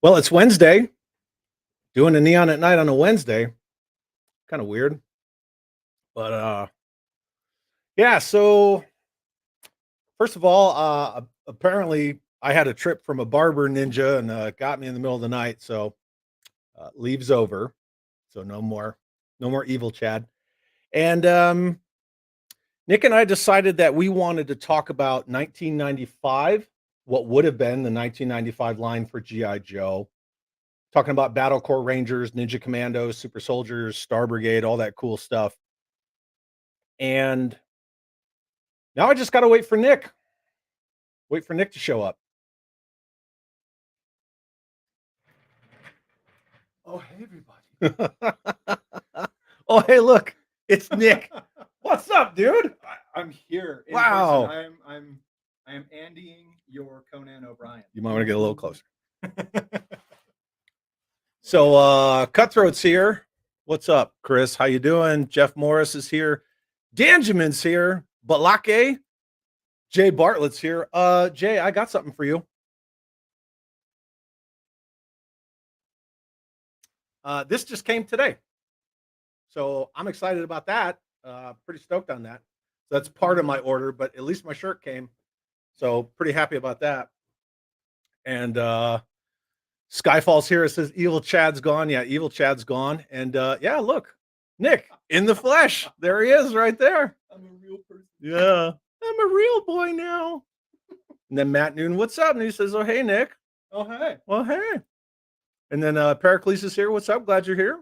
Well, it's Wednesday. Doing a neon at night on a Wednesday. Kind of weird. But yeah, so first of all, apparently I had a trip from a barber ninja and got me in the middle of the night, so leave's over. So no more evil Chad. And Nick and I decided that we wanted to talk about 1995, what would have been the 1995 line for GI Joe. Talking about Battle Corps Rangers, Ninja Commandos, Super Soldiers, Star Brigade, all that cool stuff. And now I just got to wait for Nick. Wait for Nick to show up. Oh, hey, everybody. Oh, hey, look, it's Nick. What's up, dude? I'm here. In Wow. person. I am Andying your Conan O'Brien. You might want to get a little closer. So Cutthroat's here. What's up, Chris? How you doing? Jeff Morris is here. Danjamin's here. Balake. Jay Bartlett's here. Jay, I got something for you. This just came today. So I'm excited about that. Pretty stoked on that. So that's part of my order, but at least my shirt came. So pretty happy about that. And Skyfall's here. It says Evil Chad's gone. Yeah, Evil Chad's gone. And yeah, look, Nick in the flesh. There he is right there. I'm a real person. Yeah, I'm a real boy now. And then Matt Noon, what's up? And he says, oh, hey, Nick. Oh, hey. Well, hey. And then Pericles is here. What's up? Glad you're here.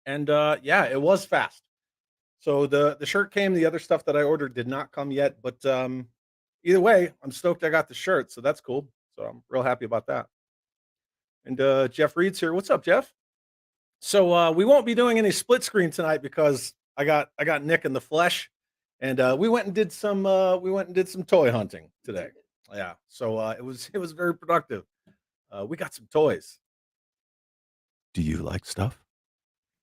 And yeah, it was fast. So the shirt came. The other stuff that I ordered did not come yet. But either way, I'm stoked I got the shirt. So that's cool. So I'm real happy about that. And Jeff Reed's here. What's up, Jeff? So we won't be doing any split screen tonight because I got Nick in the flesh, and we went and did some toy hunting today. Yeah, so it was very productive. We got some toys. Do you like stuff?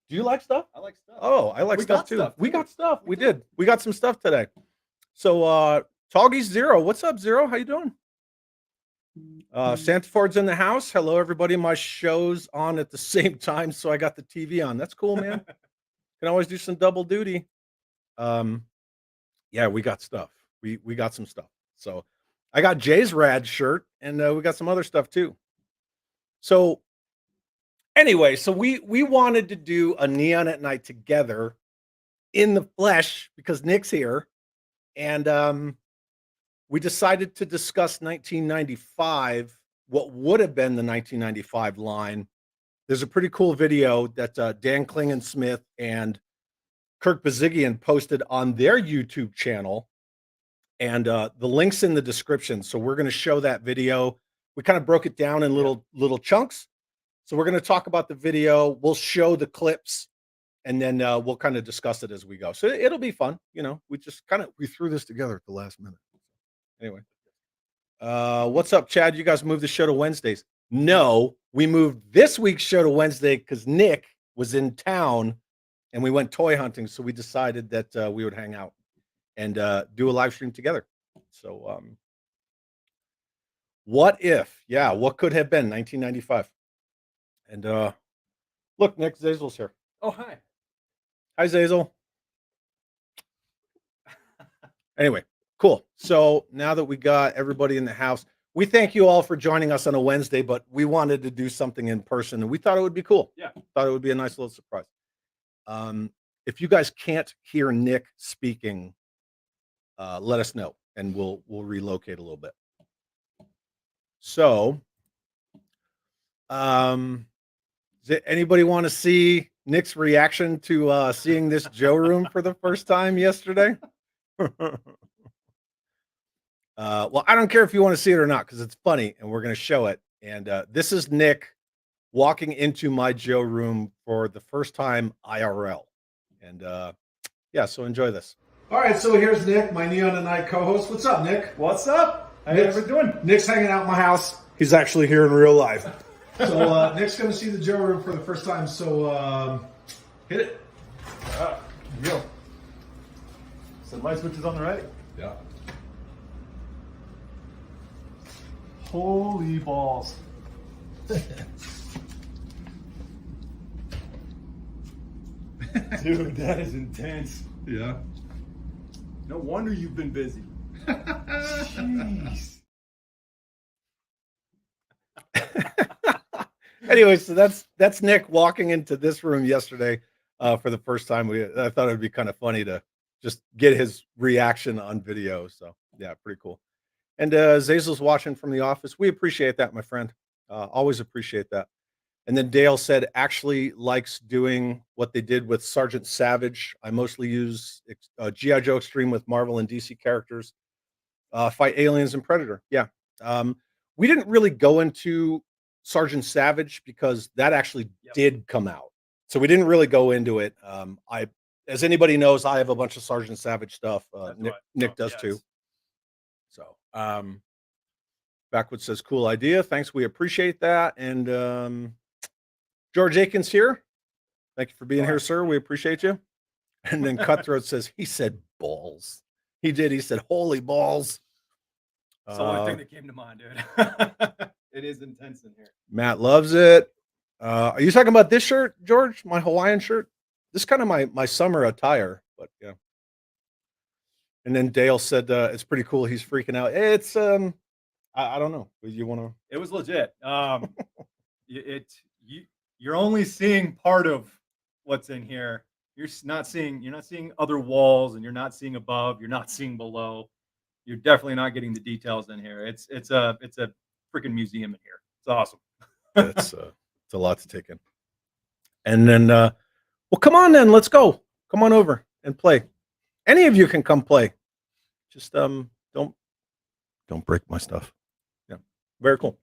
Do you like stuff? I like stuff. Oh, I like stuff too. We got stuff. We did. We got some stuff today. So Toggy's Zero. What's up, Zero? How you doing? Santa Ford's in the house. Hello, everybody. My show's on at the same time, so I got the TV on. That's cool, man. Can always do some double duty. Yeah, we got stuff. We got some stuff. So I got Jay's rad shirt, and we got some other stuff too. So anyway, so we wanted to do a neon at night together in the flesh because Nick's here, and we decided to discuss 1995, what would have been the 1995 line. There's a pretty cool video that Dan Klingensmith and Kirk Bazigian posted on their YouTube channel. And the link's in the description. So we're going to show that video. We kind of broke it down in little chunks. So we're going to talk about the video. We'll show the clips, and then we'll kind of discuss it as we go. So it'll be fun. You know, we threw this together at the last minute. Anyway, what's up, Chad? You guys moved the show to Wednesdays. No, we moved this week's show to Wednesday because Nick was in town and we went toy hunting. So we decided that we would hang out and do a live stream together. So what if? Yeah, what could have been 1995? And look, Nick, Zazel's here. Oh, hi. Hi, Zazel. Anyway. Cool. So now that we got everybody in the house, we thank you all for joining us on a Wednesday, but we wanted to do something in person and we thought it would be cool. Yeah. Thought it would be a nice little surprise. If you guys can't hear Nick speaking, let us know and we'll relocate a little bit. So, does anybody want to see Nick's reaction to seeing this Joe room for the first time yesterday? Well, I don't care if you want to see it or not because it's funny and we're going to show it. And this is Nick walking into my Joe room for the first time IRL. And yeah, so enjoy this. All right, so here's Nick, my Neon and Night co-host. What's up, Nick? What's up? How you guys doing? Nick's hanging out in my house. He's actually here in real life. So Nick's going to see the Joe room for the first time. So hit it. Here we go. So my switch is on the right. Yeah. Holy balls. Dude, that is intense. Yeah. No wonder you've been busy. Jeez. Anyway, so that's Nick walking into this room yesterday for the first time. I thought it'd be kind of funny to just get his reaction on video. So yeah, pretty cool. And Zazel's watching from the office. We appreciate that, my friend. Always appreciate that. And then Dale said actually likes doing what they did with Sergeant Savage. I mostly use GI Joe Extreme with Marvel and DC characters. Fight aliens and Predator. Yeah. We didn't really go into Sergeant Savage because that actually did come out. So we didn't really go into it. As anybody knows, I have a bunch of Sergeant Savage stuff. Nick does too. So Backwood says, cool idea. Thanks. We appreciate that. And George Aikens here. Thank you for being here, sir. We appreciate you. And then Cutthroat says, he said balls. He did. He said, holy balls. It's the only thing that came to mind, dude. It is intense in here. Matt loves it. Are you talking about this shirt, George? My Hawaiian shirt? This is kind of my summer attire, but yeah. And then Dale said it's pretty cool. He's freaking out. It's I don't know. You want to? It was legit. You're only seeing part of what's in here. You're not seeing other walls, and you're not seeing above. You're not seeing below. You're definitely not getting the details in here. It's a freaking museum in here. It's awesome. It's a lot to take in. And then, well, come on then. Let's go. Come on over and play. Any of you can come play. Just don't break my stuff. Yeah, very cool.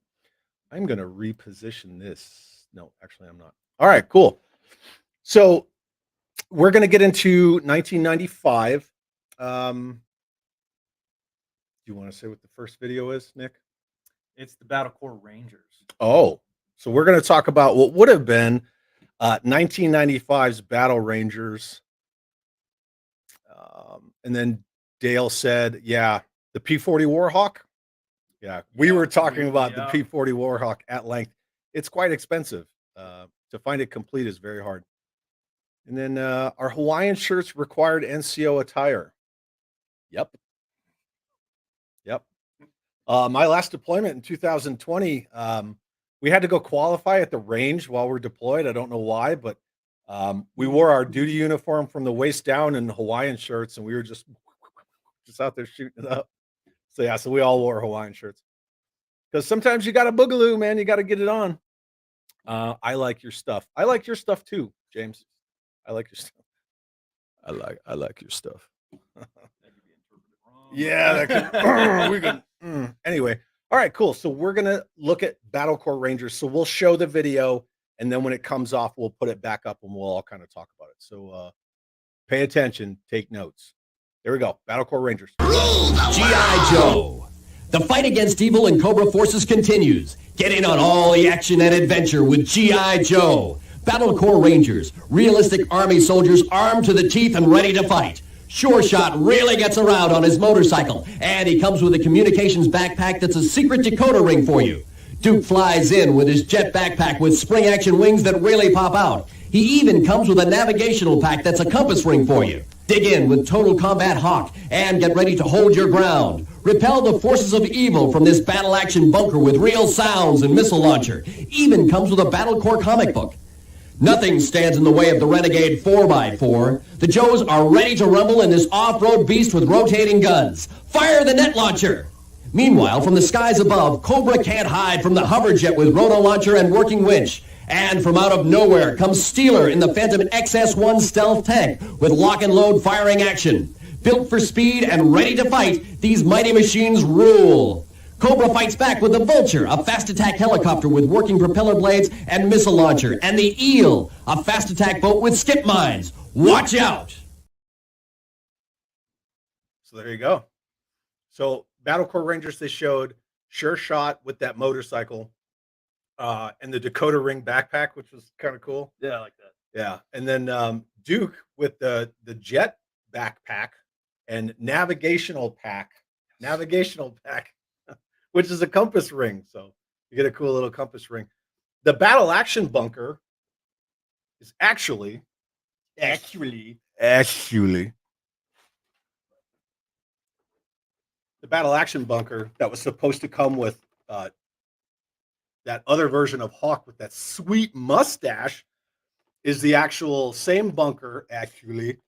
I'm gonna reposition this. No, actually, I'm not. All right, cool. So we're gonna get into 1995. Do you want to say what the first video is, Nick? It's the Battle Corps Rangers. Oh, so we're going to talk about what would have been 1995's Battle Rangers. And then Dale said, yeah, the P-40 Warhawk. Yeah, we were talking about the P-40 Warhawk at length. It's quite expensive. To find it complete is very hard. And then our Hawaiian shirts required NCO attire. Yep. My last deployment in 2020, we had to go qualify at the range while we're deployed. I don't know why, but we wore our duty uniform from the waist down in Hawaiian shirts, and we were just out there shooting it up. So yeah, so we all wore Hawaiian shirts because sometimes you got a boogaloo, man. You got to get it on. I like your stuff. I like your stuff too, James. I like your stuff. I like your stuff. Yeah, that could, we could. Anyway, all right, cool. So we're gonna look at Battle Corps Rangers. So we'll show the video, and then when it comes off, we'll put it back up, and we'll all kind of talk about it. So pay attention, take notes. There we go. Battle Corps Rangers. G.I. Joe. The fight against evil and Cobra forces continues. Get in on all the action and adventure with G.I. Joe. Battle Corps Rangers, realistic army soldiers armed to the teeth and ready to fight. Sure Shot really gets around on his motorcycle, and he comes with a communications backpack that's a secret decoder ring for you. Duke flies in with his jet backpack with spring-action wings that really pop out. He even comes with a navigational pack that's a compass ring for you. Dig in with Total Combat Hawk and get ready to hold your ground. Repel the forces of evil from this battle-action bunker with real sounds and missile launcher. Even comes with a Battle Corps comic book. Nothing stands in the way of the Renegade 4x4. The Joes are ready to rumble in this off-road beast with rotating guns. Fire the net launcher! Meanwhile, from the skies above, Cobra can't hide from the hover jet with roto launcher and working winch. And from out of nowhere comes Steeler in the Phantom XS-1 stealth tank with lock and load firing action. Built for speed and ready to fight, these mighty machines rule. Cobra fights back with the Vulture, a fast-attack helicopter with working propeller blades and missile launcher, and the Eel, a fast-attack boat with skip mines. Watch out! So there you go. So Battle Corps Rangers, they showed Sure Shot with that motorcycle and the decoder ring backpack, which was kind of cool. Yeah, I like that. Yeah. And then Duke with the jet backpack and navigational pack, which is a compass ring. So you get a cool little compass ring. The battle action bunker is actually the battle action bunker that was supposed to come with that other version of Hawk with that sweet mustache is the actual same bunker, actually.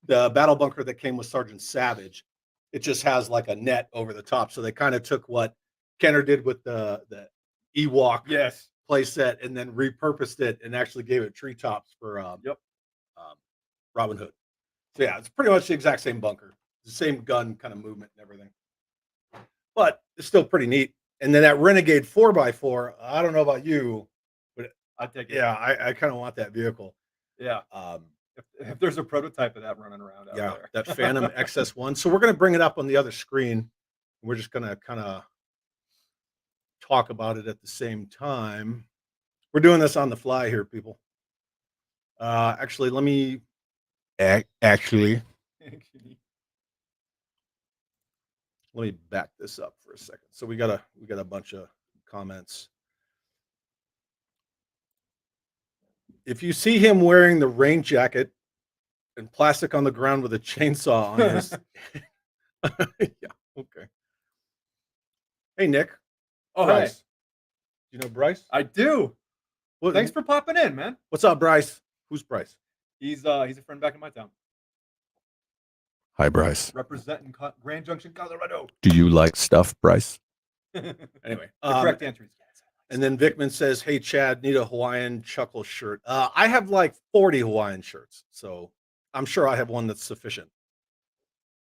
The battle bunker that came with Sergeant Savage. It just has like a net over the top. So they kind of took what Kenner did with the Ewok playset and then repurposed it and actually gave it treetops for Robin Hood. So yeah, it's pretty much the exact same bunker. The same gun kind of movement and everything. But it's still pretty neat. And then that Renegade 4x4, I don't know about you, but I take it. yeah, I kind of want that vehicle. Yeah. If there's a prototype of that running around out there. That Phantom XS1. So we're going to bring it up on the other screen. We're just going to kind of talk about it at the same time. We're doing this on the fly here, people. Actually, let me actually let me back this up for a second. So we got a bunch of comments. If you see him wearing the rain jacket and plastic on the ground with a chainsaw on his yeah, okay. Hey Nick. Oh, Bryce. hey. You know Bryce? I do. Well, Thanks for popping in, man. What's up, Bryce? Who's Bryce? He's a friend back in my town. Hi, Bryce. Representing Grand Junction, Colorado. Do you like stuff, Bryce? Anyway, Anyway, the correct answer is yes. and then Vickman says, "Hey, Chad, need a Hawaiian Chuckle shirt." I have like 40 Hawaiian shirts, so I'm sure I have one that's sufficient.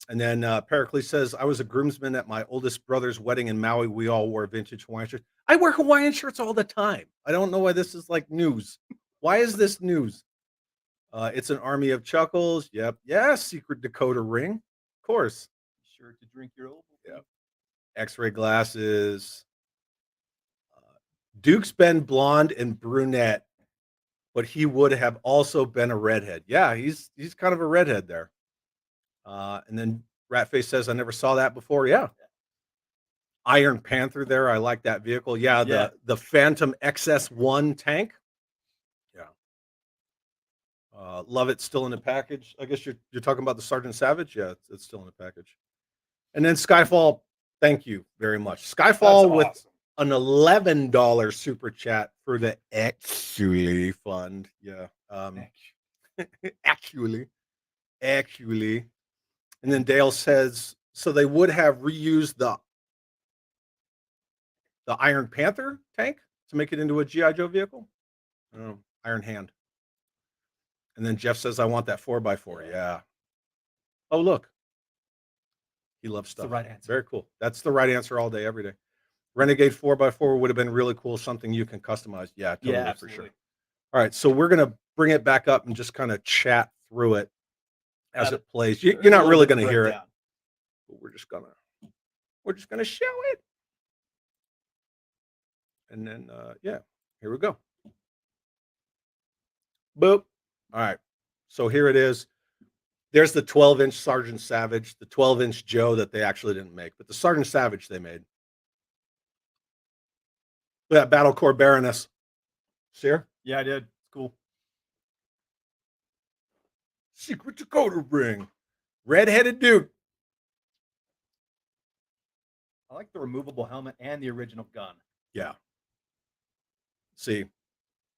And then Pericles says, "I was a groomsman at my oldest brother's wedding in Maui. We all wore vintage Hawaiian shirts. I wear Hawaiian shirts all the time. I don't know why this is like news. Why is this news? It's an army of chuckles. Yep. Yeah. Secret Dakota ring. Of course. Sure to drink your old. Yep. X-ray glasses. Duke's been blonde and brunette, but he would have also been a redhead. Yeah, he's kind of a redhead there. And then Ratface says, I never saw that before. Yeah. Iron Panther there. I like that vehicle. Yeah, the Phantom XS1 tank. Yeah. Love it. Still in the package. I guess you're talking about the Sergeant Savage. Yeah, it's still in the package. And then Skyfall. Thank you very much. Skyfall with an $11 super chat for the Actually Fund. Yeah. Actually. And then Dale says, so they would have reused the Iron Panther tank to make it into a G.I. Joe vehicle? Iron Hand. And then Jeff says, I want that 4x4. Yeah. Oh, look. He loves stuff. That's the right answer. Very cool. That's the right answer all day, every day. Renegade 4x4 would have been really cool. Something you can customize. Yeah, totally, for sure. All right. So we're going to bring it back up and just kind of chat through it as it plays. You're not really going to hear it. But we're just going to show it. And then, here we go. Boop. All right. So here it is. There's the 12-inch Sergeant Savage, the 12-inch Joe that they actually didn't make, but the Sergeant Savage they made. Look at that Battle Corps Baroness. See her? Yeah, I did. It's cool. Secret Dakota ring. Red-headed Duke. I like the removable helmet and the original gun. Yeah. See?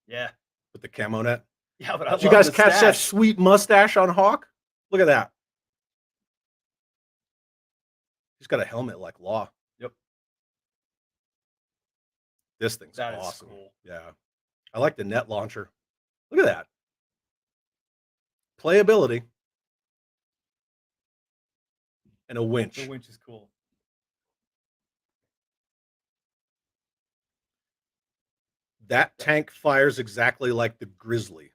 Yeah. With the camo net. Yeah, but did you guys catch that sweet mustache on Hawk? Look at that. He's got a helmet like Law. Yep. This thing's awesome. Cool. Yeah. I like the net launcher. Look at that. Playability. And a winch. The winch is cool. That tank fires exactly like the Grizzly.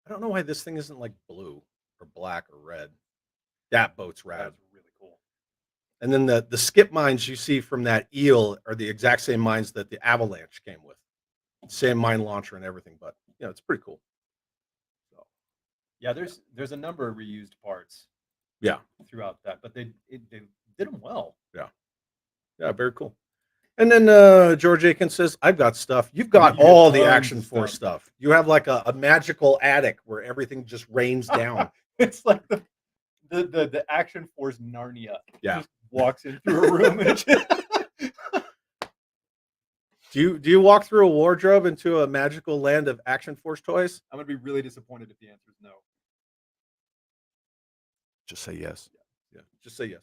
I don't know why this thing isn't like blue or black or red. That boat's rad. That's really cool. And then the skip mines you see from that eel are the exact same mines that the Avalanche came with. Same mine launcher and everything, but it's pretty cool. So yeah, there's a number of reused parts. Yeah. Throughout that, but they did them well. Yeah. Yeah, very cool. And then George Aiken says, I've got stuff. You've got You got all the tons Action of Force stuff. stuff. You have like a magical attic where everything just rains down. It's like the Action Force Narnia. Yeah. Just walks in through a room and Do you walk through a wardrobe into a magical land of Action Force toys? I'm gonna be really disappointed if the answer is no. Just say yes. Yeah, just say yes.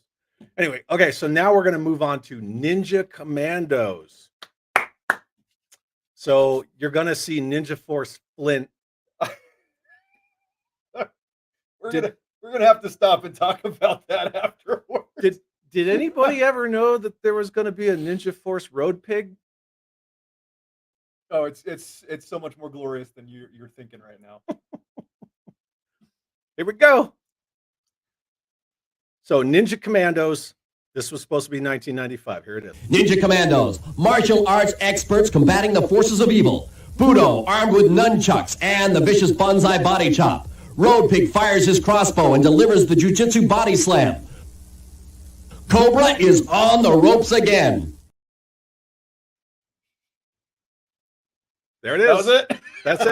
Anyway, okay, so now we're going to move on to Ninja Commandos. So you're going to see Ninja Force Flint. We're gonna have to stop and talk about that afterwards. Did anybody ever know that there was going to be a Ninja Force Road Pig? Oh, it's so much more glorious than you're thinking right now. Here we go. So Ninja Commandos. This was supposed to be 1995. Here it is. Ninja Commandos, martial arts experts combating the forces of evil. Budo, armed with nunchucks and the vicious bonsai body chop. Road Pig fires his crossbow and delivers the jujitsu body slam. Cobra is on the ropes again. There it is. That was it. That's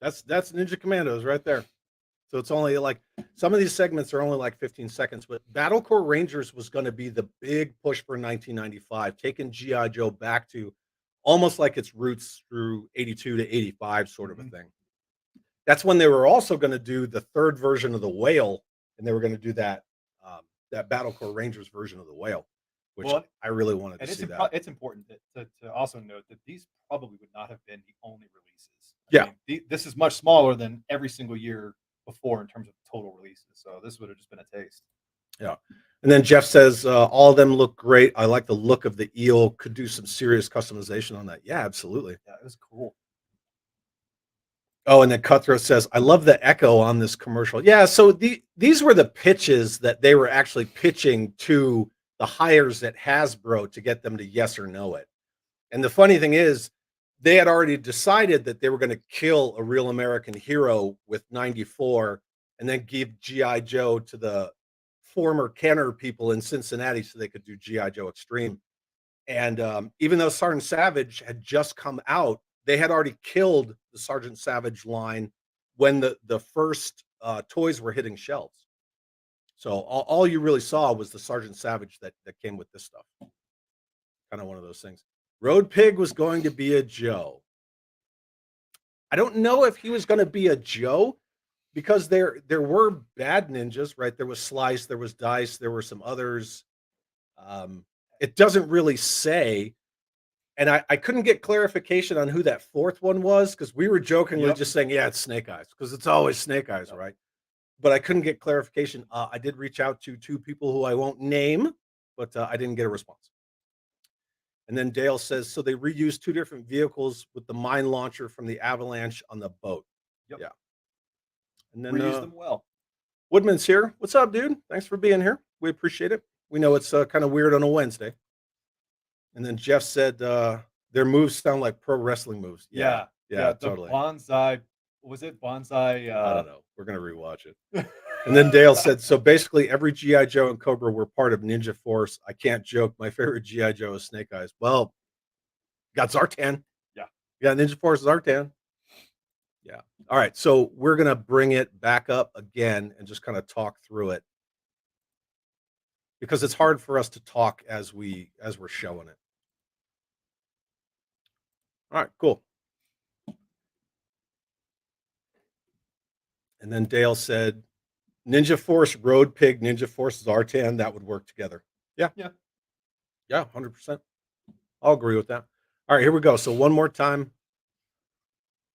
it. That's Ninja Commandos right there. So it's only like some of these segments are only like 15 seconds, but Battle Corps Rangers was going to be the big push for 1995, taking G.I. Joe back to almost like its roots through 82 to 85 sort of a thing. That's when they were also going to do the third version of the Whale, and they were going to do that that Battle Corps Rangers version of the Whale, which I really wanted to see that. It's important to also note that these probably would not have been the only releases. Yeah. This is much smaller than every single year before in terms of total releases. So this would have just been a taste. Yeah. And then Jeff says, all of them look great. I like the look of the eel. Could do some serious customization on that. Yeah, absolutely. Yeah, it was cool. Oh, and then Cutthroat says, I love the echo on this commercial. Yeah, so these were the pitches that they were actually pitching to the hires at Hasbro to get them to yes or no it. And the funny thing is, they had already decided that they were going to kill a real American hero with 94 and then give G.I. Joe to the former Kenner people in Cincinnati so they could do G.I. Joe Extreme. And even though Sergeant Savage had just come out, they had already killed the Sergeant Savage line when the first toys were hitting shelves. So all you really saw was the Sergeant Savage that came with this stuff. Kind of one of those things. Road Pig was going to be a Joe. I don't know if he was going to be a Joe because there were bad ninjas, right? There was Slice, there was Dice, there were some others. It doesn't really say. And I couldn't get clarification on who that fourth one was because we were jokingly just saying, yeah, it's Snake Eyes because it's always Snake Eyes, right? But I couldn't get clarification. I did reach out to two people who I won't name, but I didn't get a response. And then Dale says, so they reused two different vehicles with the mine launcher from the Avalanche on the boat. Yep. Yeah. And then Reused them well. Woodman's here. What's up, dude? Thanks for being here. We appreciate it. We know it's kind of weird on a Wednesday. And then Jeff said their moves sound like pro wrestling moves. Yeah, totally. Bonsai, was it bonsai? I don't know. We're gonna rewatch it. And then Dale said, so basically every G.I. Joe and Cobra were part of Ninja Force. I can't joke. My favorite G.I. Joe is Snake Eyes. Well, got Zartan. Yeah, Ninja Force Zartan. Yeah. All right. So we're gonna bring it back up again and just kind of talk through it. Because it's hard for us to talk as we're showing it. All right, cool. And then Dale said, Ninja Force Road Pig, Ninja Force Zartan, that would work together. Yeah, 100%. I'll agree with that. All right, here we go. So one more time.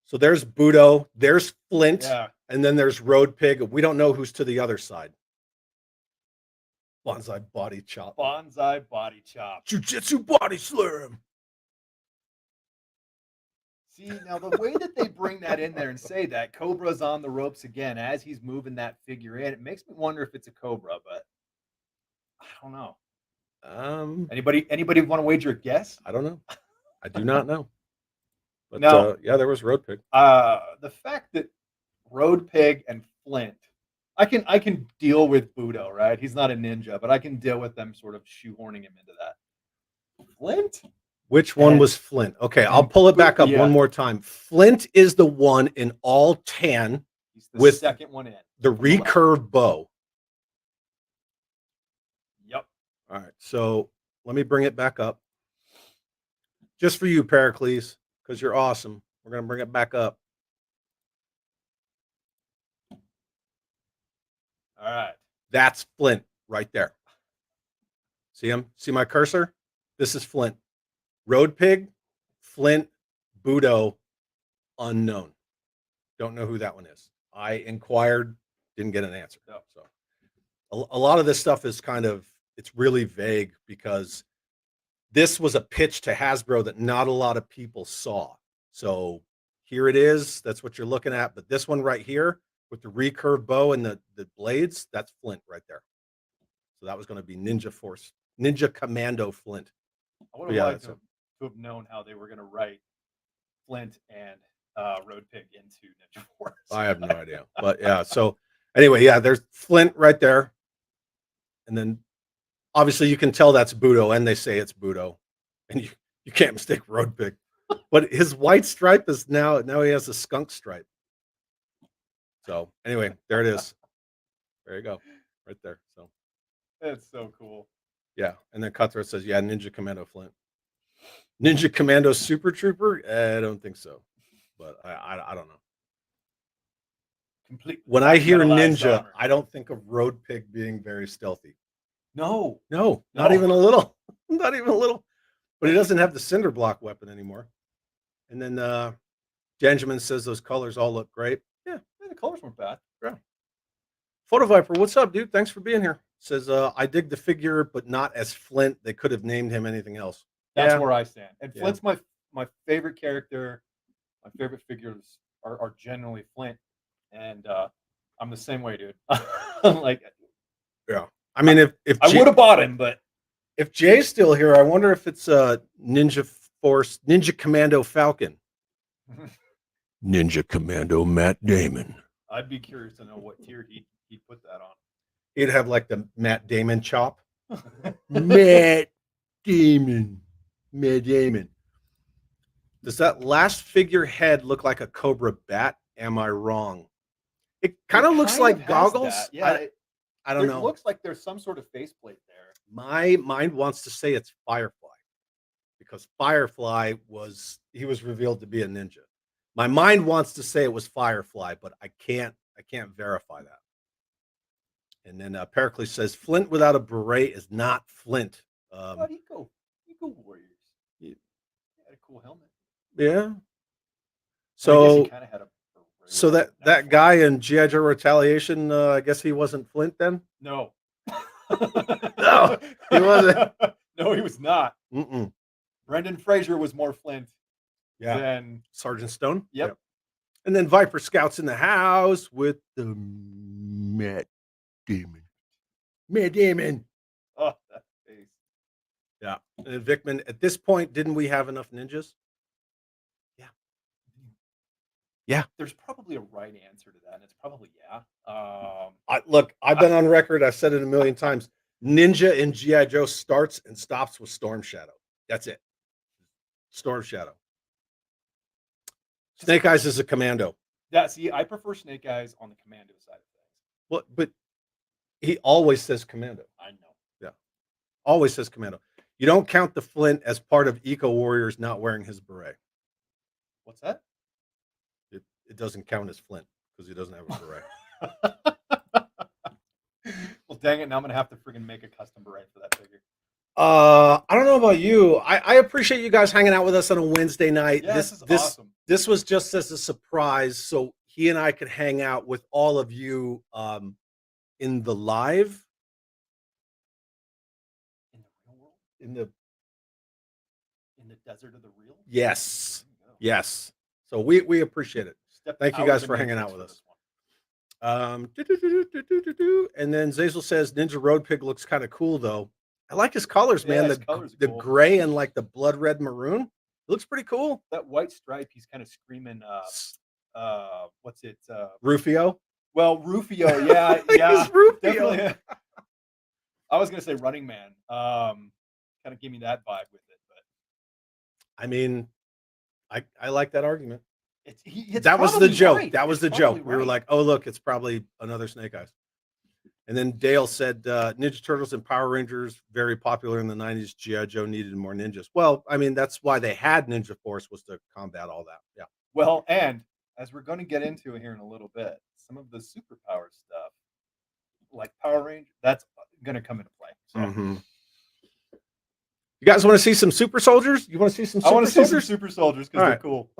So there's Budo, there's Flint, and then there's Road Pig. We don't know who's to the other side. Bonsai body chop. Bonsai body chop. Jiu-jitsu body slam. See, now the way that they bring that in there and say that Cobra's on the ropes again as he's moving that figure in, it makes me wonder if it's a Cobra, but I don't know. Anybody want to wager a guess? I don't know. I do not know. But no. Yeah, there was Road Pig. The fact that Road Pig and Flint I can deal with Budo, right? He's not a ninja, but I can deal with them sort of shoehorning him into that. Flint? Which one And- was Flint? Okay, I'll pull it back up Yeah. one more time. Flint is the one in all tan He's the with second one in. the recurve bow. Yep. All right, so let me bring it back up. Just for you, Pericles, because you're awesome. We're going to bring it back up. All right. That's Flint right there. See him? See my cursor? This is Flint. Road Pig, Flint, Budo, unknown. Don't know who that one is. I inquired, didn't get an answer. No. So a lot of this stuff is it's really vague because this was a pitch to Hasbro that not a lot of people saw. So here it is. That's what you're looking at. But this one right here with the recurve bow and the blades, that's Flint right there. So that was going to be Ninja Commando Flint. I would have liked to have known how they were going to write Flint and Road Pig into Ninja Force. I have no idea. But yeah, so anyway, yeah, there's Flint right there. And then obviously you can tell that's Budo, and they say it's Budo. And you can't mistake Road Pig. But his white stripe is now he has a skunk stripe. So anyway, there it is. There you go. Right there. So That's so cool. yeah. And then Cutthroat says, yeah, Ninja Commando Flint. Ninja Commando Super Trooper? I don't think so. But I don't know. Complete. When I hear metallized ninja, armor. I don't think of Road Pig being very stealthy. No. No, not even a little. Not even a little. But he doesn't have the cinder block weapon anymore. And then Benjamin says those colors all look great. Yeah, The colors weren't bad. yeah. Photo Viper, what's up, dude? Thanks for being here. Says I dig the figure, but not as Flint. They could have named him anything else. That's Yeah. where I stand. And Yeah. Flint's my favorite character. My favorite figures are generally Flint. And I'm the same way, dude. Like, Yeah. I mean, if I would have bought him, but if Jay's still here, I wonder if it's Ninja Commando Falcon. Ninja Commando Matt Damon. I'd be curious to know what tier he'd put that on. He'd have like the Matt Damon chop. Matt Damon. Matt Damon. Does that last figure head look like a Cobra bat? Am I wrong? It kind of looks like has goggles. that. Yeah, I don't know. It looks like there's some sort of faceplate there. My mind wants to say it's Firefly because Firefly was revealed to be a ninja. My mind wants to say it was Firefly, but I can't verify that. And then Pericles says Flint without a beret is not Flint. What Eco Warriors? He had a cool helmet. Yeah. So I guess So he kind of had a beret. so that guy in G.I. Joe Retaliation, I guess he wasn't Flint then? No. No, he wasn't. No, he was not. Mm-mm. Brendan Fraser was more Flint Yeah. than Sergeant Stone? Yep. And then Viper Scouts in the house with the Matt Damon. Matt Damon. oh, that face. Yeah. And then Vickman, at this point, didn't we have enough ninjas? Yeah. There's probably a right answer to that, and it's probably yeah. Look, I've been on record. I've said it a million times. Ninja in G.I. Joe starts and stops with Storm Shadow. That's it. Storm Shadow. Snake Eyes is a commando. See, I prefer Snake Eyes on the commando side of things. Well, but he always says commando. I know. Yeah. Always says commando. You don't count the Flint as part of Eco Warriors not wearing his beret. What's that? It doesn't count as Flint because he doesn't have a beret. Well, dang it! Now I'm gonna have to freaking make a custom beret for that figure. I don't know about you. I appreciate you guys hanging out with us on a Wednesday night. Yeah, this is awesome. This was just as a surprise, so he and I could hang out with all of you in the live. In the real world, In the in the desert of the real. yes, There you go. yes. So we appreciate it. Step Thank you out guys of the for hanging matrix out with for us. this one. And then Zazel says Ninja Road Pig looks kind of cool though. I like his colors, Yeah, man. his colors are The cool. gray and like the blood red maroon. It looks pretty cool. That white stripe, he's kind of screaming. What's it? Rufio. Well, Rufio, yeah, yeah, He's Rufio. definitely. I was gonna say Running Man. Kind of give me that vibe with it, but I mean, I like that argument. it's That was the probably joke. right. That was It's the probably joke. We were right. like, oh, look, it's probably another Snake Eyes. And then Dale said, Ninja Turtles and Power Rangers, very popular in the 90s. G.I. Joe needed more ninjas. Well, I mean, that's why they had Ninja Force, was to combat all that. Yeah. Well, and as we're going to get into here in a little bit, some of the superpower stuff, like Power Rangers, that's going to come into play. So Mhm. You guys want to see some super soldiers? You want to see some I want super to see some soldiers? super soldiers because All they're right. cool.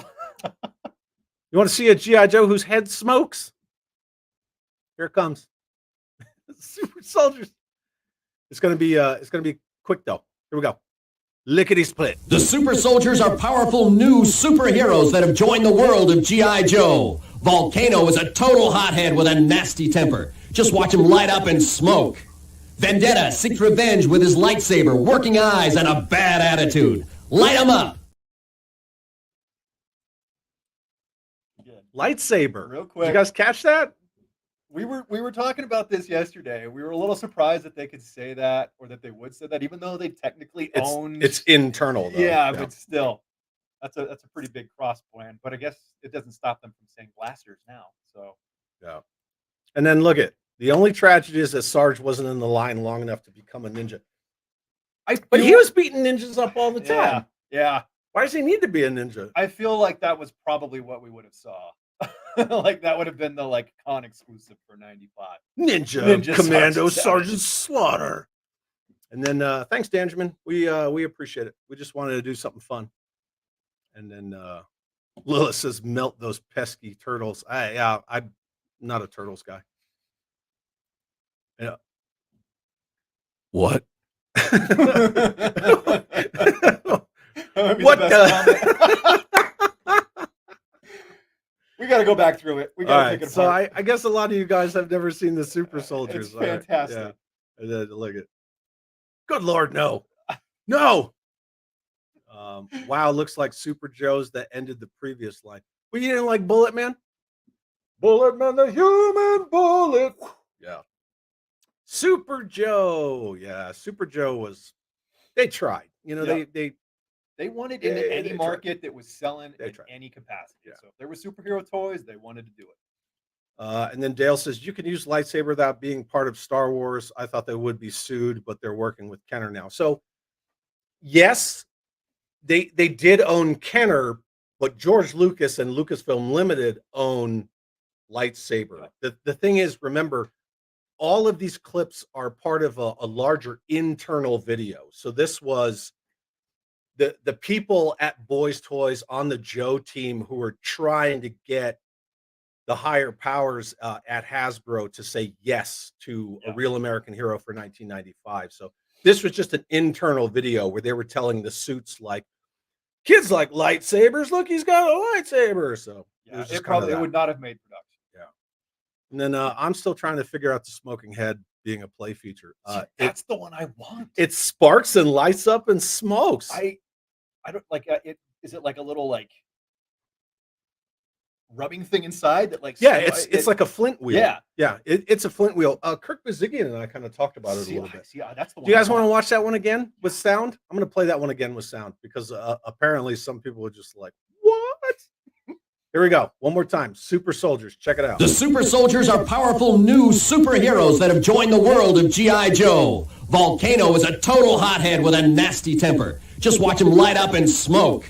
You want to see a G.I. Joe whose head smokes? Here it comes. Super soldiers. It's gonna be quick though. Here we go. Lickety split. The super soldiers are powerful new superheroes that have joined the world of G.I. Joe. Volcano is a total hothead with a nasty temper. Just watch him light up and smoke. Vendetta seeks revenge with his lightsaber, working eyes, and a bad attitude. Light him up. Lightsaber. Real Did quick. you guys catch that? We were talking about this yesterday. We were a little surprised that they could say that or that they would say that, even though they technically own. It's internal though. Yeah, but still, that's a pretty big cross plan. But I guess it doesn't stop them from saying blasters now. So yeah. And then look at the only tragedy is that Sarge wasn't in the line long enough to become a ninja. But he was beating ninjas up all the time. Yeah. Why does he need to be a ninja? I feel like that was probably what we would have saw. Like that would have been the like con exclusive for 95. Ninja Commando Sergeant Sergeant Slaughter. And then thanks, Danjamin. We appreciate it. We just wanted to do something fun. And then Lilith says, melt those pesky turtles. I'm not a turtles guy. Yeah. What? What the? We got to go back through it. We got to pick it So apart. I guess a lot of you guys have never seen the Super Soldiers. It's all right? fantastic. Yeah. And then look at. Good Lord, no, no. Wow, looks like Super Joe's that ended the previous line. Well, you didn't like Bullet Man? Bullet Man, the human bullet. Yeah. Super Joe. Yeah, Super Joe was. They tried. You know, Yeah. They wanted into any market that was selling in any capacity. Yeah. So if there were superhero toys, they wanted to do it. And then Dale says, you can use lightsaber without being part of Star Wars. I thought they would be sued, but they're working with Kenner now. So, yes, they did own Kenner, but George Lucas and Lucasfilm Limited own lightsaber. The thing is, remember, all of these clips are part of a larger internal video. So this was the people at Boys Toys on the Joe team who were trying to get the higher powers at Hasbro to say yes to a Real American Hero for 1995. So this was just an internal video where they were telling the suits, like, kids like lightsabers. Look, he's got a lightsaber. So yeah, it would not have made production. Yeah. And then I'm still trying to figure out the smoking head being a play feature. That's the one I want. It sparks and lights up and smokes. I don't like it. Is it like a little like rubbing thing inside that like? Yeah, it's like a flint wheel. Yeah. It's a flint wheel. Kirk Bazigian and I kind of talked about it a little bit. That's the one. Do you guys want to watch that one again with sound? I'm going to play that one again with sound because apparently some people were just like, what? Here we go. One more time. Super Soldiers. Check it out. The super soldiers are powerful new superheroes that have joined the world of G.I. Joe. Volcano is a total hothead with a nasty temper. Just watch him light up and smoke.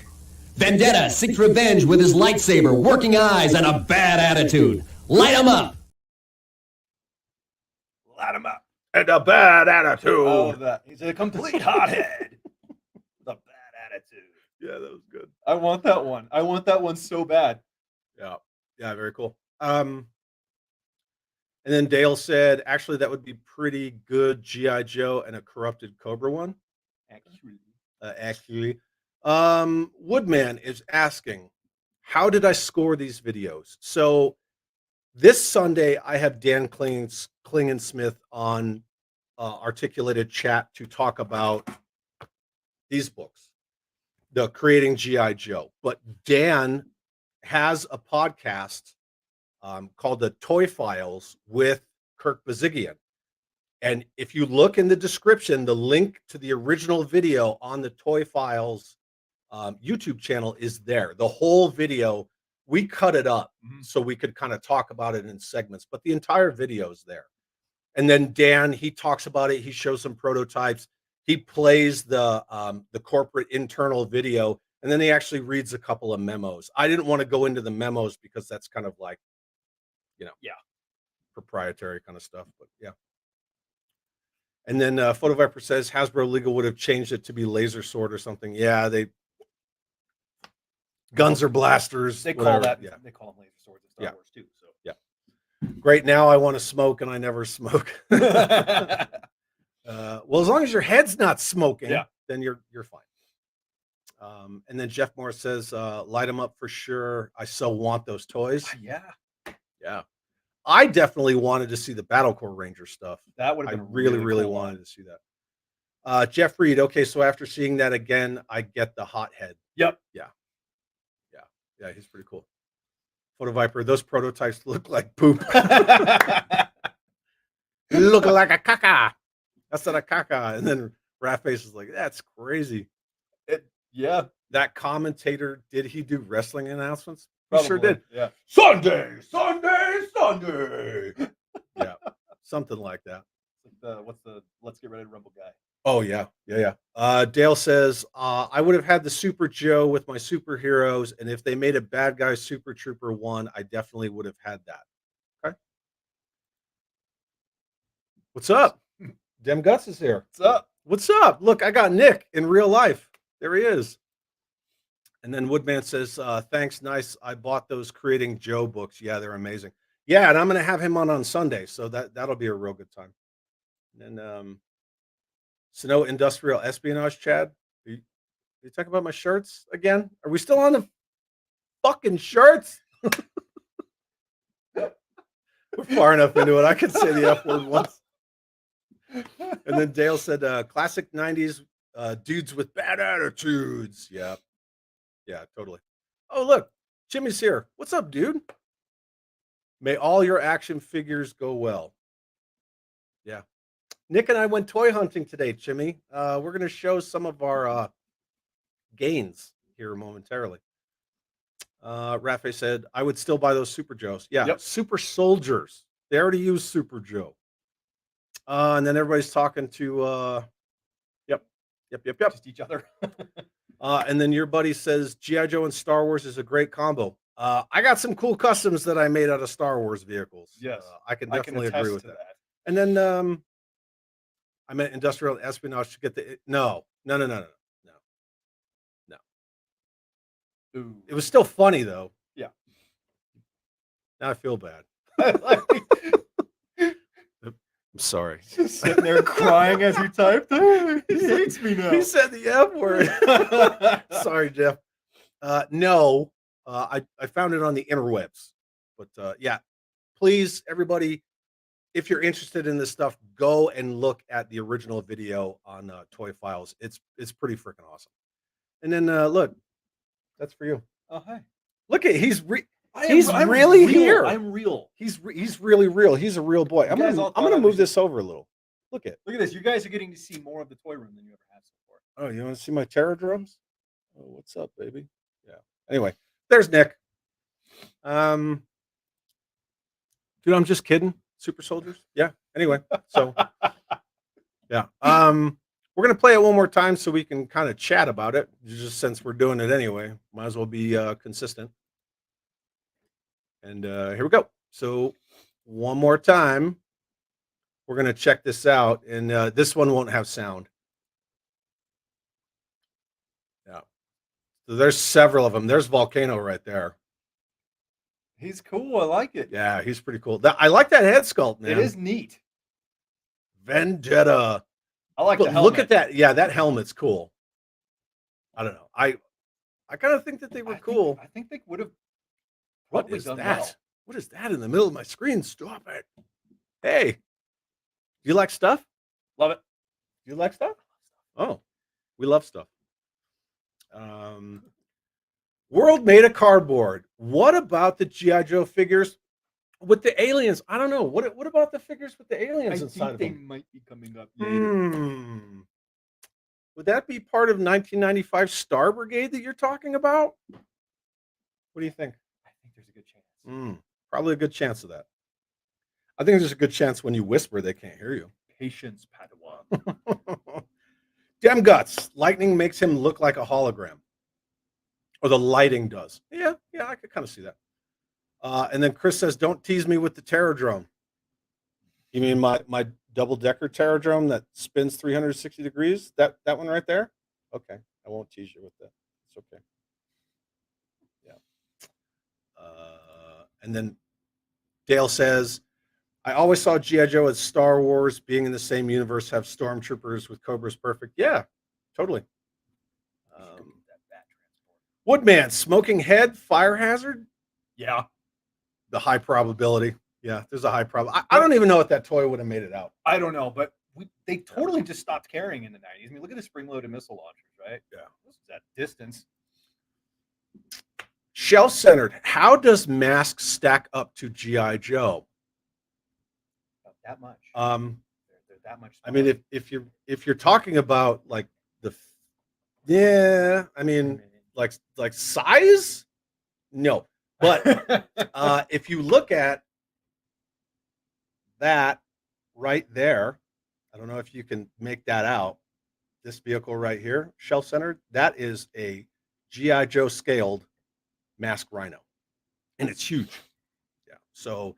Vendetta seeks revenge with his lightsaber, working eyes, and a bad attitude. Light him up. Light him up. And a bad attitude. All of that. He's a complete hothead. The bad attitude. Yeah, that was good. I want that one. I want that one so bad. Yeah, very cool. And then Dale said, actually, that would be pretty good G.I. Joe and a corrupted Cobra one. Actually. Woodman is asking, how did I score these videos? So this Sunday, I have Dan Klingensmith on Articulated Chat to talk about these books, the Creating G.I. Joe. But Dan has a podcast called the Toy Files with Kirk Bazigian. And if you look in the description, the link to the original video on the Toy Files YouTube channel is there. The whole video, we cut it up so we could kind of talk about it in segments, but the entire video is there. And then Dan, he talks about it. He shows some prototypes. He plays the corporate internal video, and then he actually reads a couple of memos. I didn't want to go into the memos because that's kind of like, proprietary kind of stuff. But yeah. And then Photo Viper says Hasbro Legal would have changed it to be laser sword or something. Yeah, guns or blasters. They call whatever. that. Yeah. They call them laser swords in Star Wars too. So yeah. Great. Now I want to smoke and I never smoke. Well, as long as your head's not smoking, then you're fine. And then Jeff Moore says, light them up for sure. I so want those toys. Yeah. I definitely wanted to see the Battle Corps Ranger stuff. That would have been really cool wanted to see that. Jeff Reed, okay, so after seeing that again, I get the hot head. Yep. Yeah, he's pretty cool. Photo Viper, those prototypes look like poop. Look like a caca. That's not a caca. And then Ratface is like, that's crazy. That commentator, did he do wrestling announcements? He sure did. Yeah. Sunday. Yeah, something like that. What's the Let's Get Ready to Rumble guy? Oh yeah. Dale says, I would have had the Super Joe with my superheroes, and if they made a bad guy Super Trooper 1, I definitely would have had that. Okay. What's up? Dem Guts is here. What's up? Look, I got Nick in real life. There he is. And then Woodman says, thanks, nice. I bought those Creating Joe books. Yeah, they're amazing. Yeah, and I'm going to have him on Sunday, so that'll be a real good time. And then Snow Industrial Espionage, Chad. Are you talking about my shirts again? Are we still on the fucking shirts? We're far enough into it. I could say the F word once. And then Dale said, classic 90s dudes with bad attitudes. Yeah, totally. Oh, look, Jimmy's here. What's up, dude? May all your action figures go well. Yeah. Nick and I went toy hunting today, Jimmy. We're going to show some of our gains here momentarily. Rafe said, I would still buy those Super Joes. Yeah, Super Soldiers. They already use Super Joe. And then everybody's talking to, yep. Just each other. And then your buddy says, G.I. Joe and Star Wars is a great combo. I got some cool customs that I made out of Star Wars vehicles. Yes. I can definitely agree with that. And then I meant industrial espionage to get the no. Ooh. It was still funny though. Yeah. Now I feel bad. I'm sorry. Just sitting there crying as you typed. He hates me now. He said the F word. Sorry, Jeff. No, I found it on the interwebs. But yeah, please, everybody, if you're interested in this stuff, go and look at the original video on Toy Files. It's pretty freaking awesome. And then look, that's for you. Oh, hi. Look at he's I'm really real. here. I'm real. He's really real. He's a real boy. I'm gonna move this over a little. Look at this. You guys are getting to see more of the toy room than you ever have so far. Oh, you want to see my terror drums? Oh, what's up, baby? Yeah. Anyway, there's Nick. Dude, I'm just kidding. Super Soldiers. Yeah. Anyway, so yeah. We're gonna play it one more time so we can kind of chat about it. Just since we're doing it anyway, might as well be consistent. And here we go. So one more time, we're going to check this out. And this one won't have sound. Yeah. So there's several of them. There's Volcano right there. He's cool. I like it. Yeah, he's pretty cool. I like that head sculpt, man. It is neat. Vendetta. I like the helmet. Look at that. Yeah, that helmet's cool. I don't know. I kind of think that they were cool. I think they would have. What is that? Well. What is that in the middle of my screen? Stop it. Hey, do you like stuff? Love it. Do you like stuff? Oh, we love stuff. World made of cardboard. What about the G.I. Joe figures? with the aliens, I don't know. What about the figures with the aliens inside of them? might be coming up Hmm. Would that be part of 1995 Star Brigade that you're talking about? What do you think? I think there's a good chance. Probably a good chance of that. I think there's a good chance when you whisper, they can't hear you. Patience, Padawan. Dem guts. Lightning makes him look like a hologram, or the lighting does. Yeah, I could kind of see that. And then Chris says, "Don't tease me with the terror drone." You mean my double decker terror drone that spins 360 degrees? That one right there? Okay, I won't tease you with that. It's okay. Yeah. And then Dale says, I always saw G.I. Joe as Star Wars being in the same universe, have stormtroopers with Cobra's perfect. Yeah, totally. Woodman, smoking head, fire hazard. Yeah. The high probability. Yeah, there's a high probability. I don't even know if that toy would have made it out. I don't know, but they totally just stopped carrying in the 90s. I mean, look at the spring-loaded missile launchers, right? Yeah. This is that distance. Shell-centered. How does Mask stack up to G.I. Joe? About that much. They're that much I smaller. mean, if you're talking about like I mean, like size, no. But if you look at that right there, I don't know if you can make that out. This vehicle right here, shell centered, that is a G.I. Joe scaled Mask Rhino, and it's huge. Yeah. So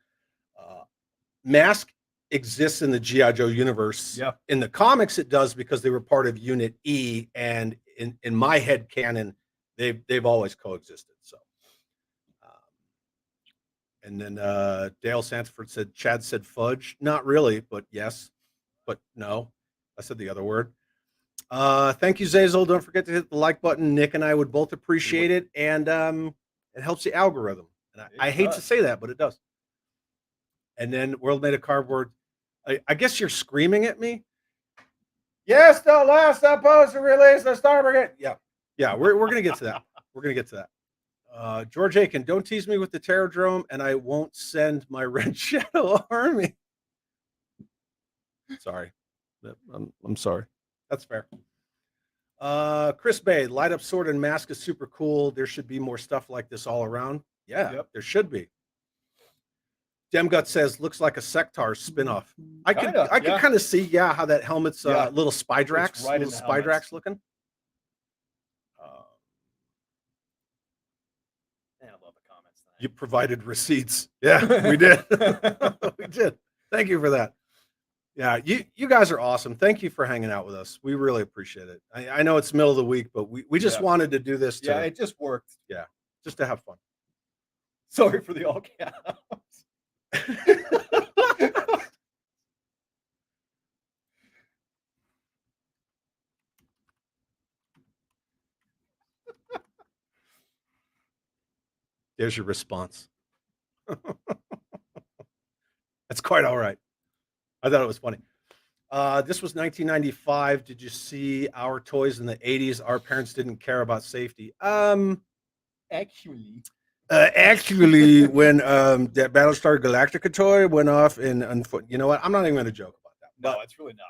Mask exists in the G.I. Joe universe. Yeah. In the comics, it does because they were part of Unit E, and in my head canon, they've always coexisted. So, and then Dale Sanford said, Chad said fudge. Not really, but yes, but no. I said the other word. Thank you, Zazel. Don't forget to hit the like button. Nick and I would both appreciate it, and it helps the algorithm. And I hate to say that, but it does. And then World Made of Cardboard. I guess you're screaming at me. Yes, the last supposed to release the Star Brigade. Yeah, we're gonna get to that. We're gonna get to that. George Aiken, don't tease me with the Terrordrome, and I won't send my Red Shadow Army. Sorry, I'm sorry. That's fair. Chris Bay, light up sword and mask is super cool. There should be more stuff like this all around. Yeah, There should be. Demgut says looks like a Sectar spinoff. I could kind of see how that helmet's little Spydrax, right little Spydrax looking. I love the comments tonight. You provided receipts. Yeah, we did. We did. Thank you for that. Yeah, you guys are awesome. Thank you for hanging out with us. We really appreciate it. I know it's middle of the week, but we just wanted to do this. It just worked. Yeah, just to have fun. Sorry for the all caps. There's your response. That's quite all right. I thought it was funny. This was 1995. Did you see our toys in the 80s? Our parents didn't care about safety. Actually, when that Battlestar Galactica toy went off, and you know what? I'm not even going to joke about that. No, it's really not.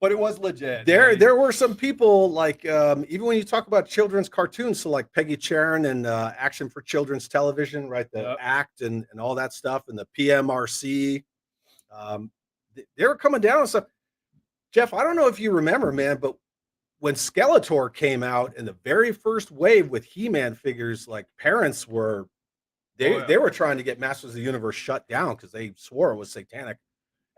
But it was legit. There were some people like even when you talk about children's cartoons, so like Peggy Charon and Action for Children's Television, right? The ACT and all that stuff, and the PMRC. They were coming down on stuff. Jeff, I don't know if you remember, man, but when Skeletor came out in the very first wave with He-Man figures, like parents were, they were trying to get Masters of the Universe shut down because they swore it was satanic.